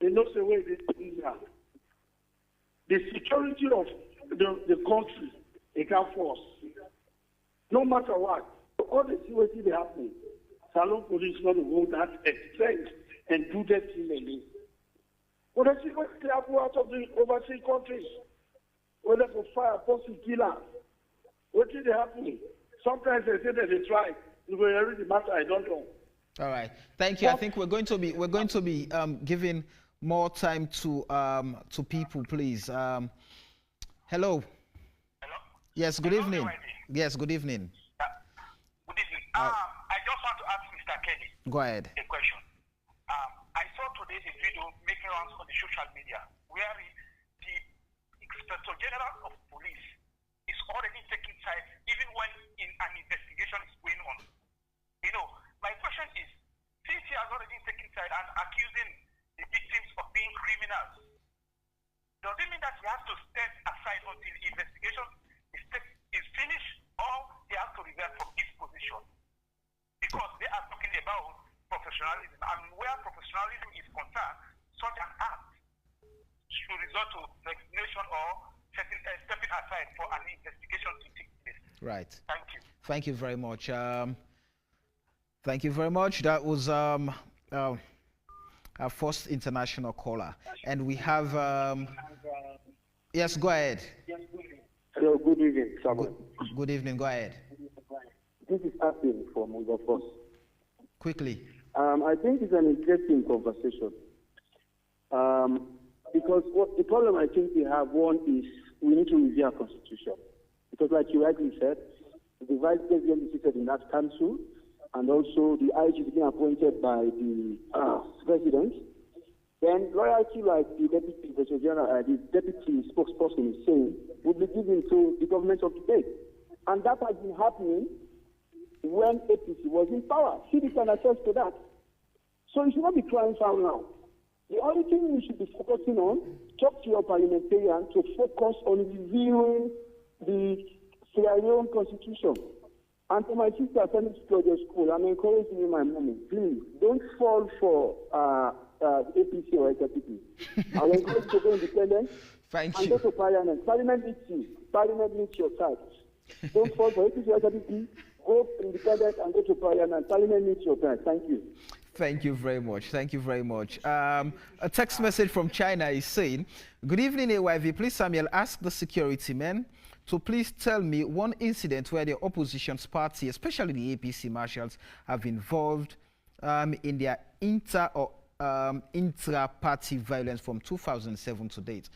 They know the way they do that. The security of the country, they can force. No matter what. All the security they happen. Salon police not to hold that extent and do that illegally. But the security they happen out of the overseas countries. Whether for fire, posting killer. What is happening? Sometimes they say that they try. If we read the matter, I don't know. All right, thank you. I think we're going to be giving more time to people, please. Hello. Hello. Yes. Good evening. Yes. Good evening. Good evening. I just want to ask Mr. Kelly. Go ahead. A question. I saw today a video making rounds on the social media where the Inspector General of Police is already taking sides even when an investigation is going on. You know, my question is, since he has already taken side and accusing the victims of being criminals, does it mean that he has to stand aside until the investigation is finished, or he has to revert from his position? Because they are talking about professionalism, and where professionalism is concerned, such an act should resort to resignation or stepping aside for an investigation to take place. Right. Thank you. Thank you very much. Thank you very much. That was our first international caller, and we have. Yes, go ahead. Hello, good evening, Samuel. Good evening. Go ahead. This is Asim from Mugafos. Quickly. I think it's an interesting conversation. Because the problem I think we have, one is we need to review our constitution. Because like you rightly said, the vice president is seated in that council, and also the IG is being appointed by the president. Then loyalty, like the deputy general, the deputy spokesperson is saying, would be given to the government of the state. And that has been happening when APC was in power. City can attest to that. So you should not be crying foul now. The only thing we should be focusing on, talk to your parliamentarian to focus on reviewing the Sierra Leone Constitution. And to my sister attending to your school, I'm encouraging you, my mommy, please don't fall for APC or SLPP. I will encourage you to go independent. Thank and you. go to Parliament. Parliament needs you. Parliament needs your side. Don't fall for APC or SLPP. Go independent and go to Parliament. Parliament needs your side. Thank you. Thank you very much. Thank you very much. A text message from China is saying, "Good evening, AYV. Please, Samuel, ask the security men to please tell me one incident where the opposition's party, especially the APC marshals, have involved in their intra-party violence from 2007 to date."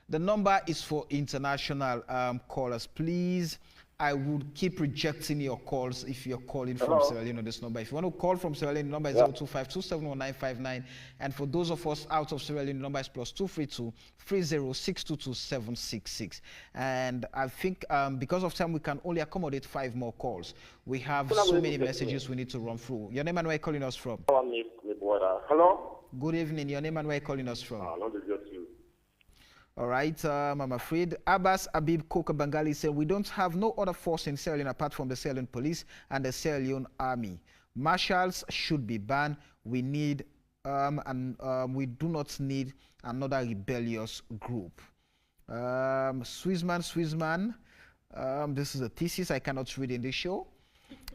The number is for international callers. Please, I would keep rejecting your calls if you're calling from Sierra Leone on this number. If you want to call from Sierra Leone, the number is 025-271-959. And for those of us out of Sierra Leone, the number is +232-30-622-766. And I think because of time, we can only accommodate 5 more calls. We have so many messages we need to run through. Your name and where you're calling us from? Hello? Good evening. Your name and where you're calling us from? All right, I'm afraid. Abbas Abib Koka Bengali said, "We don't have no other force in Sierra Leone apart from the Sierra Leone Police and the Sierra Leone Army. Marshals should be banned. We need, we do not need another rebellious group." Swissman, this is a thesis I cannot read in this show.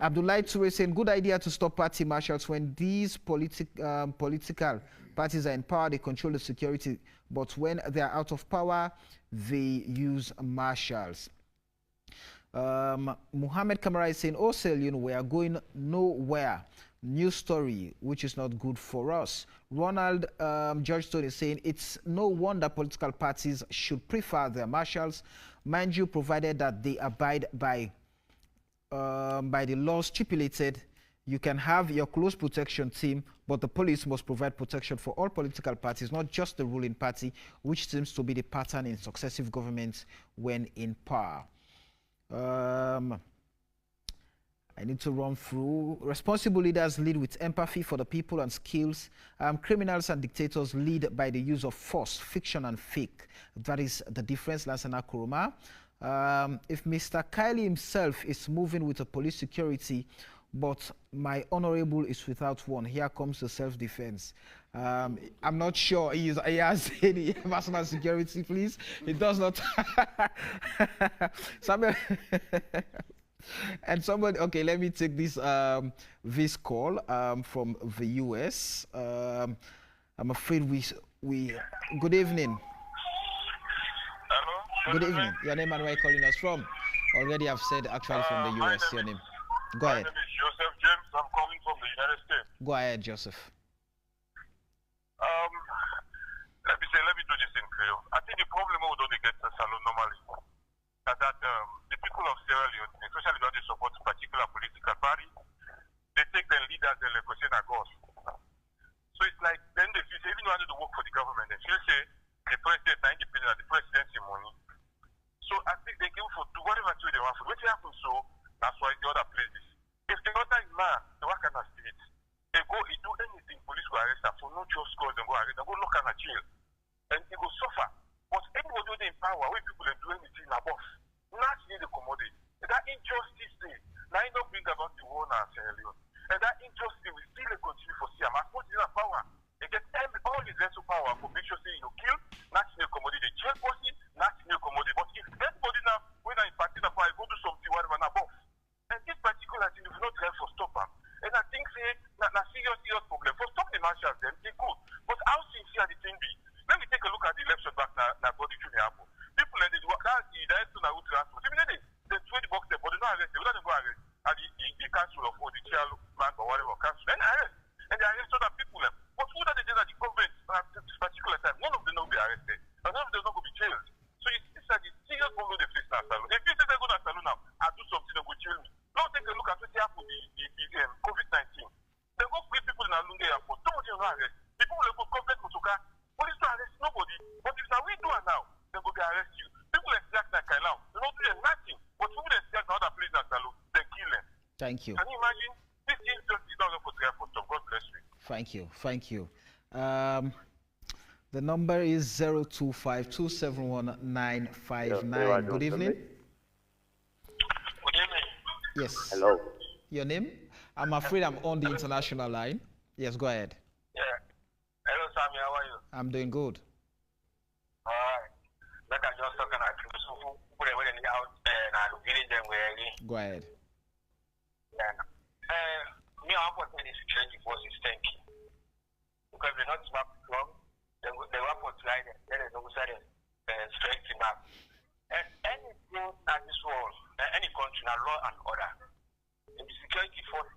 Abdullah Toure saying, "Good idea to stop party marshals. When these political parties are in power, they control the security. But when they are out of power, they use marshals." Muhammad Kamara is saying, "Oh, Sierra Leone, we are going nowhere. New story, which is not good for us." Ronald Georgestone is saying, "It's no wonder political parties should prefer their marshals, mind you, provided that they abide by the laws stipulated. You can have your close protection team, but the police must provide protection for all political parties, not just the ruling party, which seems to be the pattern in successive governments when in power." I need to run through. Responsible leaders lead with empathy for the people and skills. Criminals and dictators lead by the use of force, fiction, and fake. That is the difference, Lansana Kuruma. If Mr. Kiley himself is moving with a police security, but my honorable is without one, here comes the self-defense. I'm not sure he has any personal security, please. He does not. And somebody, okay, let me take this call from the US. I'm afraid we good evening. Hello? Good evening. Your name and where you're calling us from? Already I've said actually from the US, your name. Go ahead. My name is Joseph James. I'm calling from the United States. Go ahead, Joseph. Let me do this in Creole. I think the problem we don't get to salon normally that the people of Sierra Leone, especially when they support a particular political party, they take their leaders and they question a ghost. So it's like then they feel even when they work for the government, they feel say the president is independent of the presidency money. So I think they give for do whatever they want for. What happens so that's why the other places. If the other is mad, they work on a street. They do anything, police go arrest them for no just cause and go arrest them, go lock in a jail. And they go suffer. But anybody who in power, when people do anything above, not need the commodity. And that injustice thing, now you don't bring about the war now, Sierra Leone. And that injustice will still continue for Sierra. As much as that power, they get all the less power for make sure you kill, not need commodity. They jail person, not need commodity. But if anybody now, when I party the power, go do something, whatever, above. And this particular thing, if you not try for stop them. And I think say na serious problem. For stop the marshals, then they good. But how sincere the thing be? Let me take a look at the election back na body junior apple. People and they do that the director na transport. Even they 20 bucks there, but they not arrest. They don't go arrest at the council or the chairman or whatever council. Then arrest. And they arrest other people. But who that they did at the government at this particular time? None of them will be arrested. And none of them will not be jailed. So it's like a serious problem they face now. If you say they go to salon now and do something, they will jail me. Now take a look at what happened with the COVID-19. They go free people in Alunga airport. Nobody will arrest. People will go government motoka. Police will arrest nobody. But if now we do it now, they will arrest you. People extract like Kailau. They don't do nothing. But people extract other places in Salon, they kill them. Thank you. Can you imagine? This injustice is not going to for some. God bless you. Thank you. Thank you. The number is 025-271-959. Good evening. Good evening. Yes. Hello. Your name? I'm afraid I'm on the international line. Yes, go ahead. Yeah. Hello, Sammy. How are you? I'm doing good. All right. Like I just talking at you. So, put it in the out and I'll village them where Go ahead. Yeah. Me, I want to change the forces. Thank you. Because they're not smart long. They were for slide and then they will say strength him up. And anything at this world, any country, law and order, the security forces,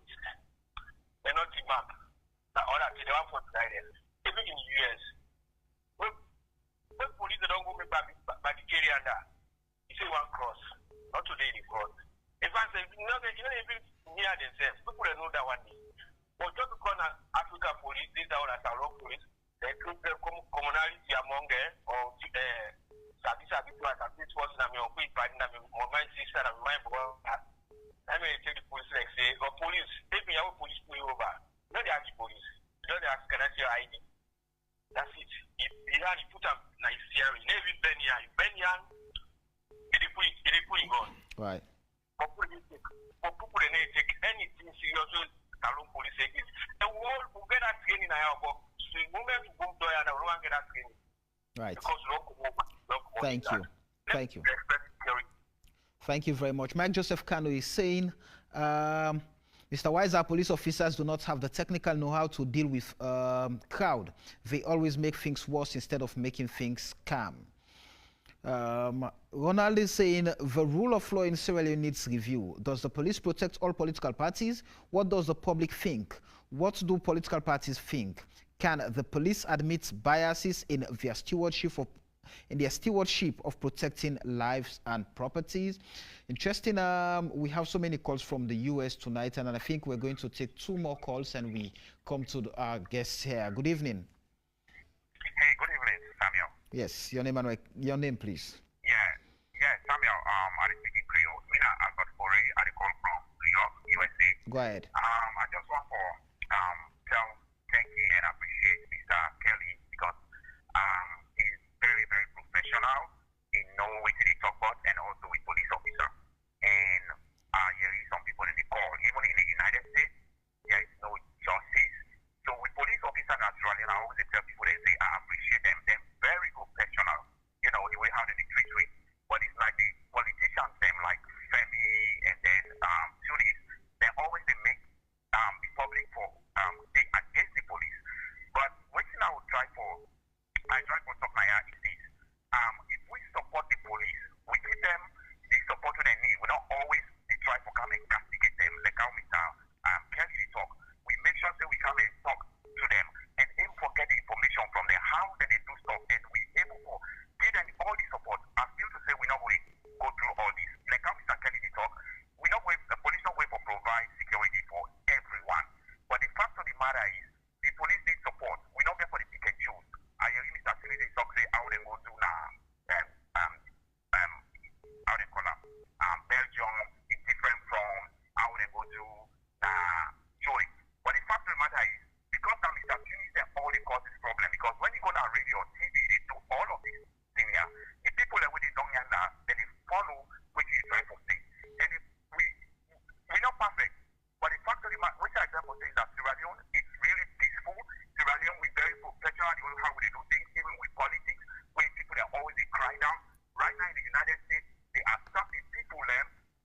they're not team up. The order, they want for slide. Even in the US, when police don't go by the area under, you say one cross, not today the cross. In fact, you know even near themselves, people don't know that one day. But just because Africa police, this down as our police, they put the commonality among them, or Sabi people at this was na me or quick by na me my sister and my brother. I mean take the police like say, oh police, take me our police pull you over. No they ask the police. No they ask can I see your ID? That's it. If you have put up nice Sierra, never been here, it put on. Right. But people they take anything serious Salon police against. And we'll get that training now, but the moment to go there and we'll get that training. Right. Because Thank you. Thank you. Thank you very much. Mike Joseph Kano is saying, Mr. Weiser, police officers do not have the technical know-how to deal with crowd. They always make things worse instead of making things calm. Ronald is saying the rule of law in Sierra Leone needs review. Does the police protect all political parties? What does the public think? What do political parties think? Can the police admit biases in their stewardship of protecting lives and properties? Interesting. We have so many calls from the US tonight, and I think we're going to take 2 more calls and we come to our guests here. Good evening. Hey, good evening, Samuel. Yes, your name, please. Yeah, Samuel. I speak in Creole. I got for I call from New York, USA. Go ahead. I just want to thank you and appreciate Mr. Kelly because he's very, very professional in knowing what they talk about and also with police officer. And there is some people in the call, even in the United States, there is no justice. So with police officer naturally, and I always tell people, they say, I appreciate them. They're very professional, you know, the way how they treat me. But it's like the politicians, them like Femi and then Tunis, they always they make the public for they against the police. But what thing I would try for stuff like that is this. If we support the police, we give them the support they need. We don't always try to come and castigate them like how Mr. Kelly they talk. We make sure that we come and talk to them and aim for get the information from them, how they do stuff, and we able to give them all the support. I feel to say we're not going to go through all this. Like how Mr. Kelly they talk, we not wait, the police not wait for provide security for everyone. But the fact of the matter is, the police need support. We don't get for the pick and choose. I hear Mr. Kelly they talk say how they go to how they call them Belgium is different from how they go to Joy. But the fact of the matter is, because now Mr. Tunis they only cause this problem, because when you go on radio or TV, they do all of this thing here. The people that we don't know, then they follow what you try to say. And if we're not perfect, but the fact of the matter, which I example say is that Sierra Leone is really peaceful. Sierra Leone is very professional in how they do things, even with politics, where people that always they cry down. Right now in the United States, they are stopping people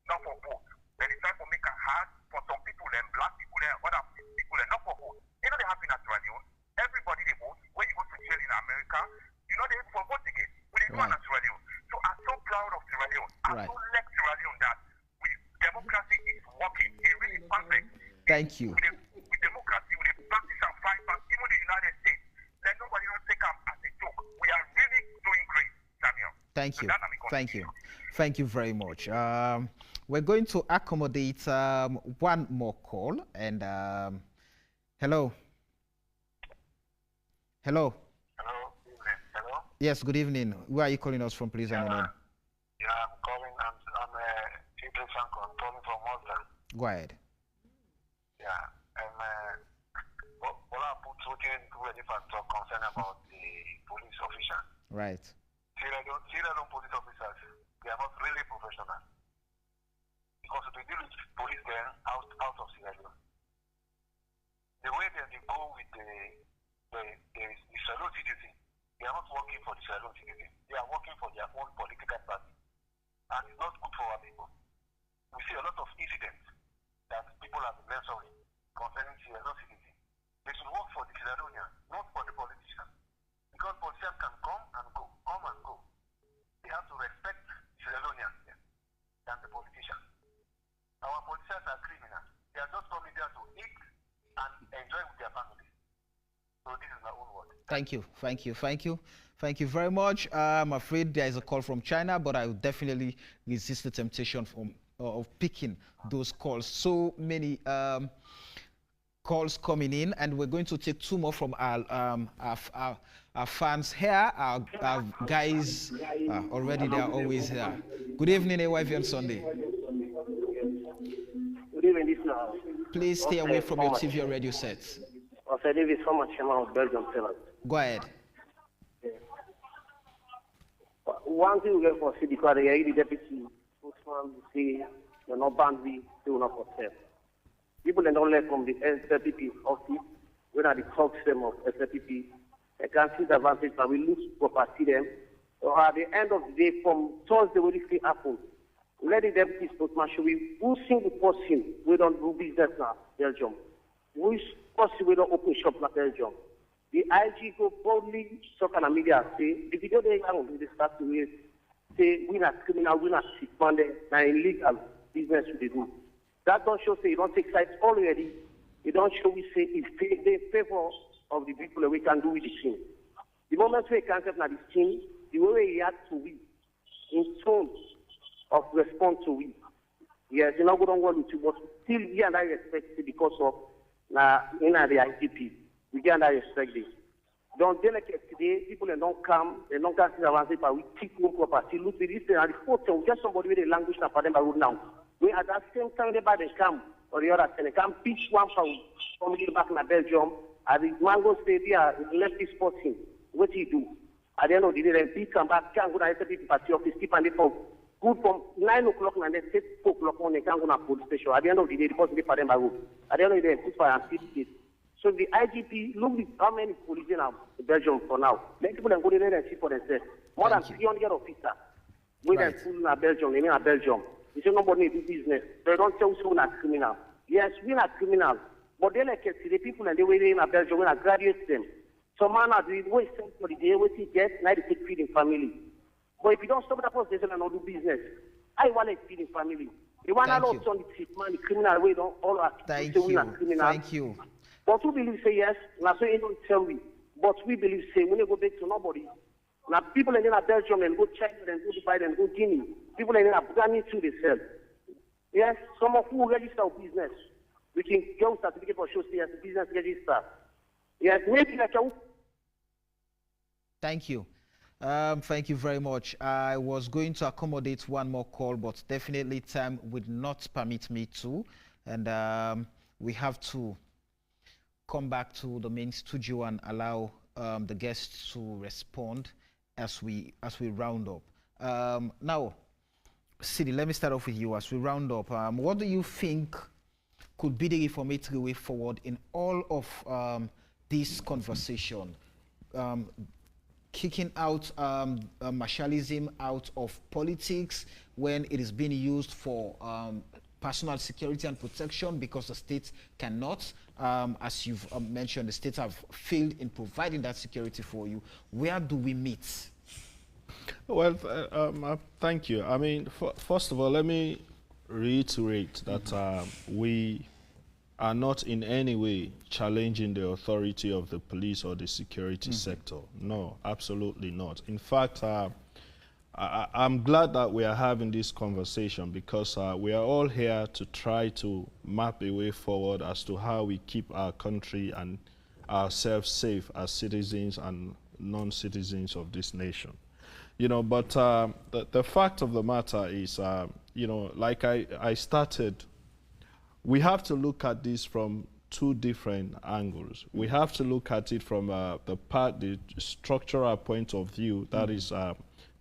not for vote. They try to make it hard for some people black people other people not for vote. You know they happen at Sierra Leone. Everybody they vote. When you go to jail in America, you know they have for vote again. We didn't do at Sierra Leone. So I'm so proud of Sierra Leone. I'm so like Sierra Leone that democracy is working. It's really perfect. Thank you. With democracy, with the practice and fight back, even the United States, let nobody not take them as a joke. We are really doing great, Samuel. Thank you. Thank you. Thank you very much. We're going to accommodate one more call. And hello. Hello. Hello. Evening. Hello. Yes, good evening. Where are you calling us from, please? Yeah, I'm calling. I'm Idris Sanko. I'm calling from Malta. Go ahead. Yeah. And what I put looking ready for talk concern about the police officer. Right. Sierra Leone police officers, they are not really professional. Because they deal with police there out of Sierra Leone. The way they go with the Sierra Leone citizen, they are not working for the Sierra Leone citizen. They are working for their own political party. And it's not good for our people. We see a lot of incidents that people have been mentioning concerning Sierra Leone citizens. They should work for the Sierra Leonean, not for the politicians. Because politicians can come and go. They have to respect Sierra Leoneans than the politicians. Our politicians are criminals. They are just coming there to eat and enjoy with their families. So this is my own word. Thank you. Thank you very much. I'm afraid there is a call from China, but I will definitely resist the temptation of picking those calls. So many calls coming in, and we're going to take two more from our fans here. Our guys already, they are always here. Good evening, AYV on Sunday. Good evening, listener. Please stay away from your TV or radio sets. David, so much of Belgium. Go ahead. One thing we get for see because they are the deputy spokesman say they're not boundary, they will not accept. People that don't learn from the SLPP office, when at the talk system of SLPP, they can see the advantage, but we lose property them. So at the end of the day, from Thursday, when this thing happens, let the deputy spokesman show we who single person we don't do business now, Belgium. Which person we don't open shop now, Belgium. The IG go boldly talk on the media say the video they start to say we not criminal, we not sick man, now illegal business we do. That don't show say you don't take sides already. You don't show we say it's the favor of the people that we can do with the team. The moment we can get now the team, the way we react to we in terms of response to we. Yes, you know we don't want to, but still we and I respect it because of in the IGP. We get and I respect this. Don't delegate today, people that don't come see the advantage, but we keep no property. Look at this, and the fourth time, we get somebody with a language for them by road now. We at that same time they buy the camp or the other thing. They can pitch one from back in Belgium. At the Mango Stadium, left this sporting. What he do? At the end of the day, then he come back, can't go to the party office, keep and they from good from 9 o'clock and then 6 o'clock on they can't go to the police station. At the end of the day, the person they for them by road. At the end of the day, put fire and keep. So the IGP, look at how many police in Belgium for now. Let people then go there and see for themselves. More than 300 officers. We then school in Belgium, they in Belgium. They say nobody do business. They don't tell us we're not criminal. Yes, we're not criminal. But they like see the people and the way they in Belgium, we not graduate them. So man, the way send for the day, what he gets, now they take feeding family. But if you don't stop that process, they don't do business. I want to feed the family. They want to know on the treat man, the criminal way, don't all that. Thank you. Thank you. But we believe say yes, now so you don't tell me. But we believe say when you go back to nobody. Now people in Belgium and go China and go Dubai and go Guinea. People in Afghanistan too they sell. Yes, some of who register business. We can get a certificate for show say as business register. Yes, maybe like a. Thank you. Thank you very much. I was going to accommodate one more call, but definitely time would not permit me to. And we have to come back to the main studio and allow the guests to respond as we round up. Now, Sidi, let me start off with you as we round up. What do you think could be the reformatory way forward in all of this conversation? Kicking out marshalism out of politics when it is being used for personal security and protection because the states cannot, as you've mentioned, the states have failed in providing that security for you. Where do we meet? Well, thank you. I mean, first of all, let me reiterate that we are not in any way challenging the authority of the police or the security sector. No, absolutely not. In fact, I'm glad that we are having this conversation because we are all here to try to map a way forward as to how we keep our country and ourselves safe as citizens and non-citizens of this nation. You know, but the fact of the matter is, you know, like I started, we have to look at this from two different angles. We have to look at it from the structural point of view, that is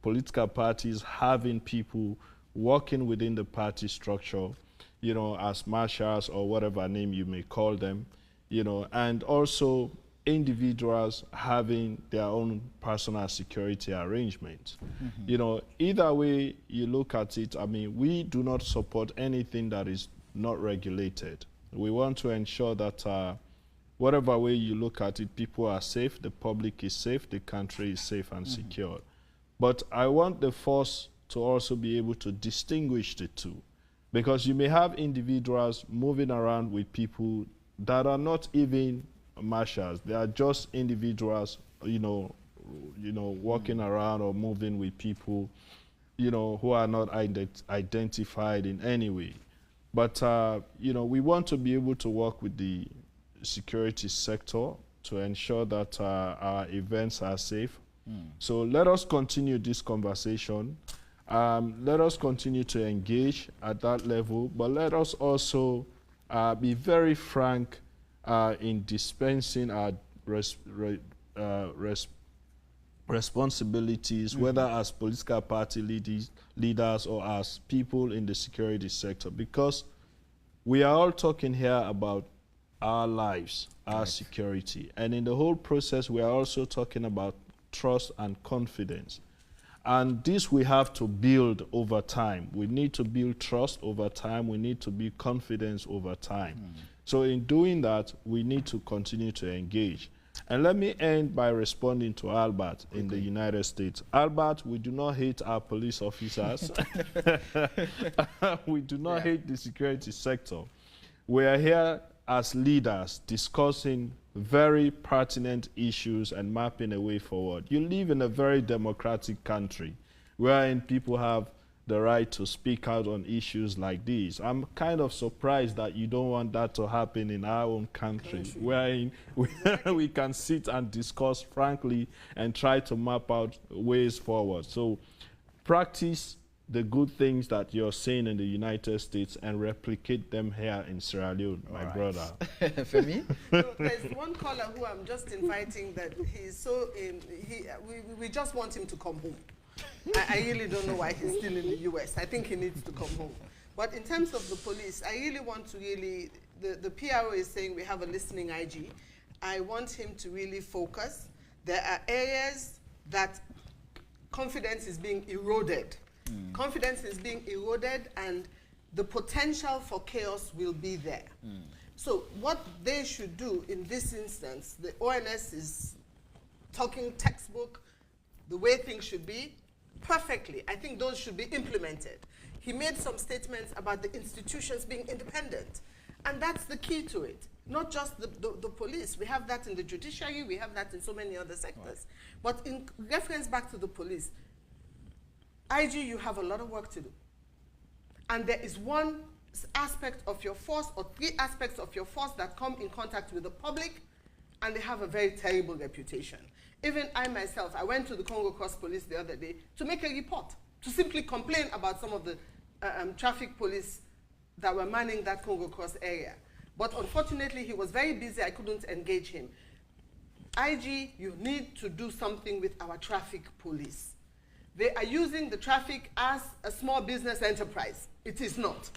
political parties having people working within the party structure, you know, as marshals or whatever name you may call them, you know, and also individuals having their own personal security arrangements. You know, either way you look at it, I mean, we do not support anything that is not regulated. We want to ensure that whatever way you look at it, people are safe, the public is safe, the country is safe and secure. But I want the force to also be able to distinguish the two, because you may have individuals moving around with people that are not even marshals. They are just individuals, you know, walking around or moving with people, you know, who are not identified in any way. But, you know, we want to be able to work with the security sector to ensure that our events are safe. So let us continue this conversation. Let us continue to engage at that level, but let us also be very frank in dispensing our responsibilities, whether as political party leaders or as people in the security sector, because we are all talking here about our lives, our security, and in the whole process we are also talking about trust and confidence. And this we have to build over time. We need to build trust over time. We need to build confidence over time. So in doing that, we need to continue to engage. And let me end by responding to Albert in the United States. Albert, we do not hate our police officers. We do not hate the security sector. We are here as leaders discussing very pertinent issues and mapping a way forward. You live in a very democratic country wherein people have the right to speak out on issues like these. I'm kind of surprised that you don't want that to happen in our own country, wherein we can sit and discuss frankly and try to map out ways forward. So practice the good things that you're seeing in the United States and replicate them here in Sierra Leone, my brother. For me? No, there's one caller who I'm just inviting that he's so, we just want him to come home. I really don't know why he's still in the US. I think he needs to come home. But in terms of the police, I really want to the PRO is saying we have a listening IG. I want him to really focus. There are areas that confidence is being eroded. Confidence is being eroded and the potential for chaos will be there. So what they should do in this instance, the ONS is talking textbook, the way things should be, perfectly. I think those should be implemented. He made some statements about the institutions being independent, and that's the key to it. Not just the police. We have that in the judiciary, we have that in so many other sectors. But in reference back to the police, IG, you have a lot of work to do. And there is one aspect of your force, or three aspects of your force that come in contact with the public, and they have a very terrible reputation. Even I myself, I went to the Congo Cross Police the other day to make a report, to simply complain about some of the traffic police that were manning that Congo Cross area. But unfortunately, he was very busy, I couldn't engage him. IG, you need to do something with our traffic police. They are using the traffic as a small business enterprise. It is not.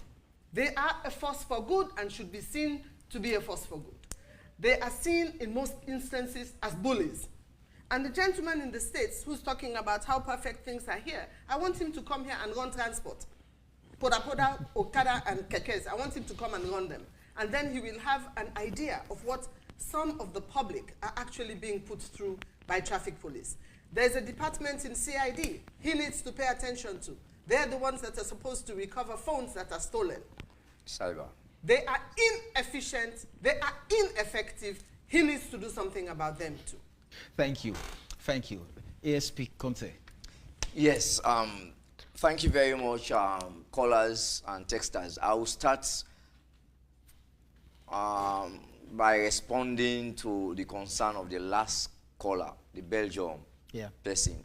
They are a force for good and should be seen to be a force for good. They are seen in most instances as bullies. And the gentleman in the States who's talking about how perfect things are here, I want him to come here and run transport. Poda, Okada, and Kekes, I want him to come and run them. And then he will have an idea of what some of the public are actually being put through by traffic police. There's a department in CID he needs to pay attention to. They're the ones that are supposed to recover phones that are stolen. Cyber. They are inefficient, they are ineffective. He needs to do something about them too. Thank you. Thank you. ASP Conte. Yes, thank you very much, callers and texters. I will start by responding to the concern of the last caller, the Belgium person.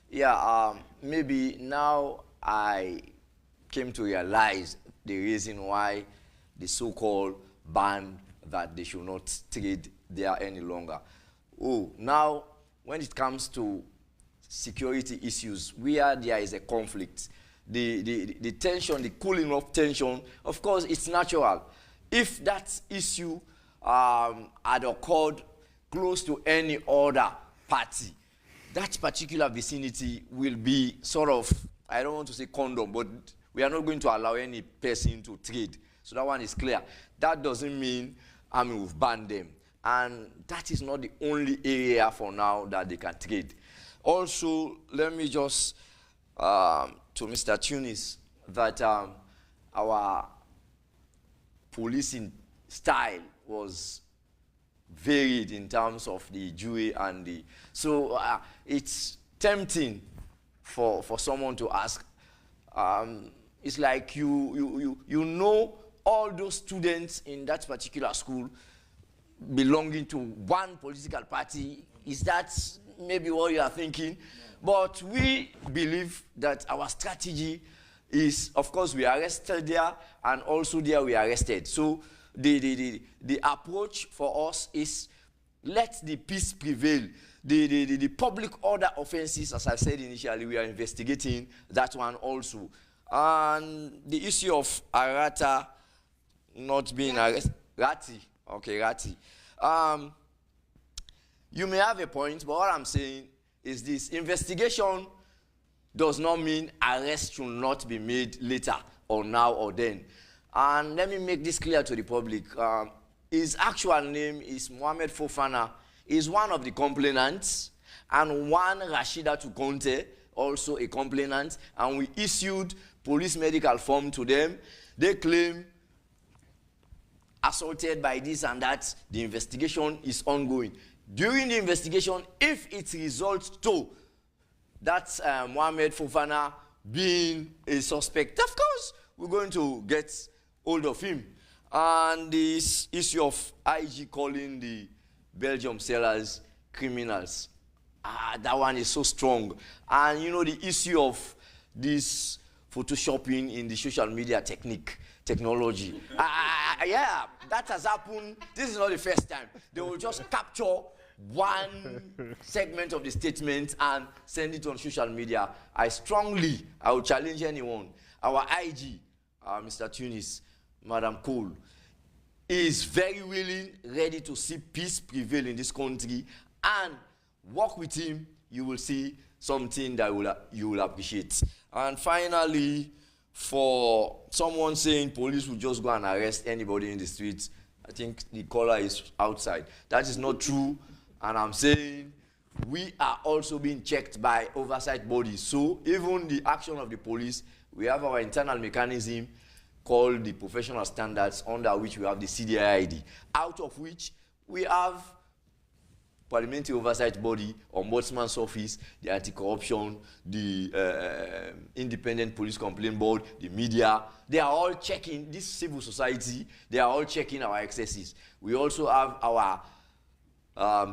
Yeah, maybe now I came to realize the reason why the so-called ban that they should not trade there any longer. Oh, now when it comes to security issues, where there is a conflict, the tension, the cooling of tension, of course, it's natural. If that issue had occurred close to any other party, that particular vicinity will be sort of, I don't want to say condom, but we are not going to allow any person to trade. So that one is clear. That doesn't mean we've banned them. And that is not the only area for now that they can trade. Also, let me just, to Mr. Tunis, that our policing style was varied in terms of the jury and the... So it's tempting for someone to ask. It's like you know all those students in that particular school belonging to one political party. Is that maybe what you are thinking? But we believe that our strategy is, of course, we are arrested there, and also there we are arrested. So the approach for us is let the peace prevail. The public order offenses, as I said initially, we are investigating that one also. And the issue of Arata not being arrested, Rati. Okay, Rati. You may have a point, but what I'm saying is this. Investigation does not mean arrest should not be made later or now or then. And let me make this clear to the public. His actual name is Mohamed Fofana. He's one of the complainants, and one Rashida Tukonte, also a complainant, and we issued police medical form to them. They claim assaulted by this and that. The investigation is ongoing. During the investigation, if it results to that Mohamed Fofana being a suspect, of course, we're going to get hold of him. And this issue of IG calling the Belgium sellers criminals, that one is so strong. And you know, the issue of this photoshopping in the social media technology. Yeah, that has happened. This is not the first time. They will just capture one segment of the statement and send it on social media. I will challenge anyone. Our IG, Mr. Tunis, Madam Cole, is very willing, ready to see peace prevail in this country, and work with him. You will see something that you will appreciate. And finally, for someone saying police will just go and arrest anybody in the streets, I think the caller is outside. That is not true. And I'm saying we are also being checked by oversight bodies. So even the action of the police, we have our internal mechanism called the professional standards, under which we have the CDIID, out of which we have parliamentary oversight body, ombudsman's office, the anti-corruption, the independent police complaint board, the media. They are all checking, this civil society, they are all checking our excesses. We also have our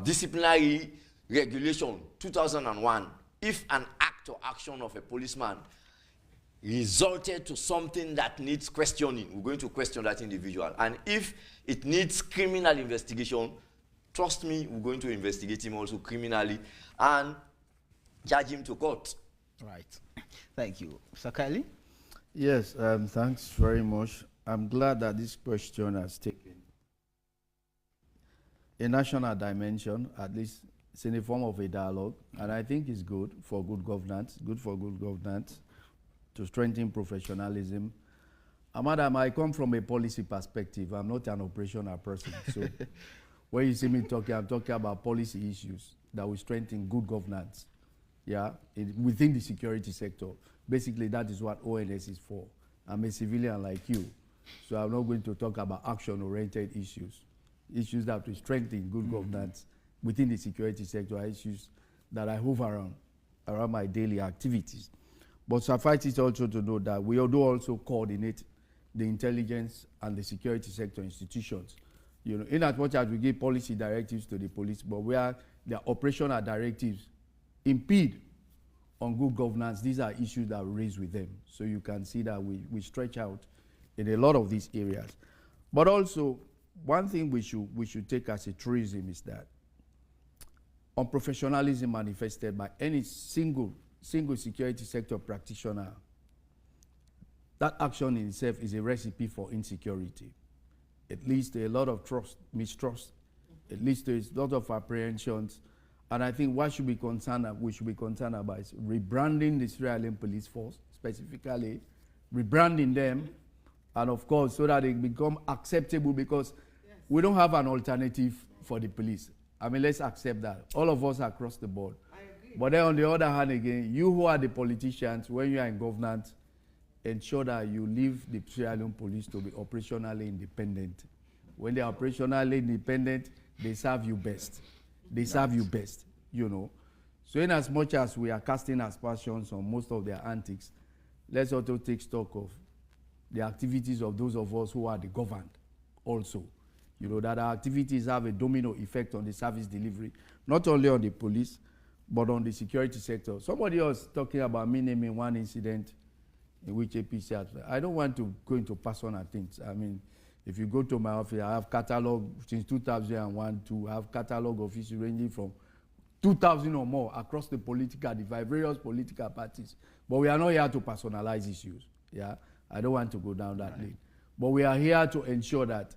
disciplinary regulation, 2001. If an act or action of a policeman resulted to something that needs questioning, we're going to question that individual. And if it needs criminal investigation, trust me, we're going to investigate him also criminally and charge him to court. Right. Thank you. Mr. Kylie? Yes, thanks very much. I'm glad that this question has taken a national dimension, at least it's in the form of a dialogue, and I think it's good for good governance, to strengthen professionalism. Madam, I come from a policy perspective. I'm not an operational person. So when you see me talking, I'm talking about policy issues that will strengthen good governance, yeah, within the security sector. Basically, that is what ONS is for. I'm a civilian like you, so I'm not going to talk about action-oriented issues that will strengthen good governance within the security sector, issues that I move around my daily activities. But suffice it also to know that we do also coordinate the intelligence and the security sector institutions. You know, in as much as we give policy directives to the police, but where their operational directives impede on good governance, these are issues that we raise with them. So you can see that we stretch out in a lot of these areas. But also, one thing we should take as a truism is that unprofessionalism manifested by any single security sector practitioner, that action in itself is a recipe for insecurity. It leads to a lot of mistrust. It leads to a lot of apprehensions. And I think what we should be concerned about is rebranding the Sierra Leone Police Force, specifically, rebranding them, and of course, so that they become acceptable, because we don't have an alternative for the police. I mean, let's accept that. All of us across the board. But then on the other hand again, you who are the politicians, when you are in governance, ensure that you leave the Sierra Leone Police to be operationally independent. When they are operationally independent, they serve you best. They serve you best, you know. So in as much as we are casting aspersions on most of their antics, let's also take stock of the activities of those of us who are the governed also. You know, that our activities have a domino effect on the service delivery, not only on the police, but on the security sector. Somebody else talking about me naming one incident in which APC has. I don't want to go into personal things. I mean, if you go to my office, I have catalog since 2001 to have catalog of issues ranging from 2,000 or more across the political divide, various political parties. But we are not here to personalize issues. Yeah, I don't want to go down that lane. But we are here to ensure that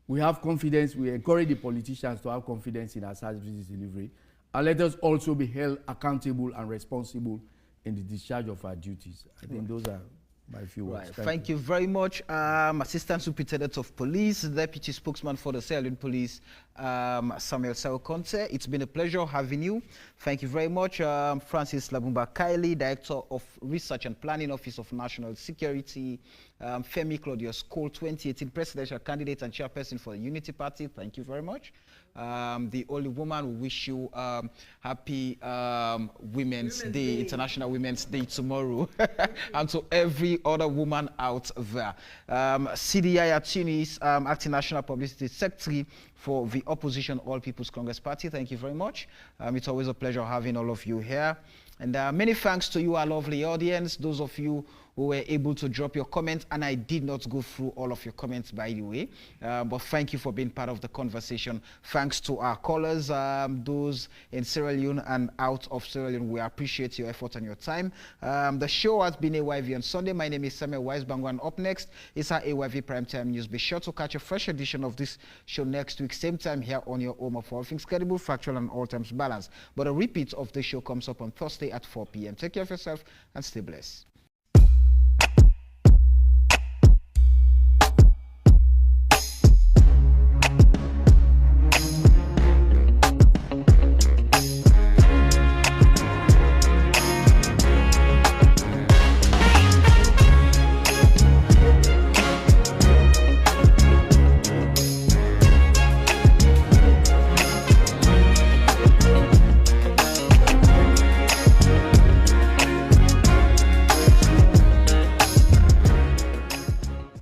we have confidence. We encourage the politicians to have confidence in our services delivery. And let us also be held accountable and responsible in the discharge of our duties. I think those are my few words. Thank you very much. Assistant Superintendent of Police, Deputy Spokesman for the Sierra Leone Police, Samuel Sao-Conte. It's been a pleasure having you. Thank you very much. Francis Labumba Kylie, Director of Research and Planning, Office of National Security. Femi Claudius Cole, 2018 Presidential Candidate and Chairperson for the Unity Party. Thank you very much. The only woman, we wish you happy Women's Day, International Women's Day tomorrow, and to every other woman out there. CDI Tunis, Acting National Publicity Secretary for the Opposition All People's Congress Party. Thank you very much. It's always a pleasure having all of you here. And many thanks to you, our lovely audience, those of you who were able to drop your comments, and I did not go through all of your comments, by the way, but thank you for being part of the conversation. Thanks to our callers, those in Sierra Leone and out of Sierra Leone. We appreciate your effort and your time. The show has been AYV on Sunday. My name is Samuel Weisbango, and up next is our AYV Primetime News. Be sure to catch a fresh edition of this show next week, same time here on your home of all things credible, factual, and all times balanced. But a repeat of the show comes up on Thursday at 4 p.m. Take care of yourself and stay blessed.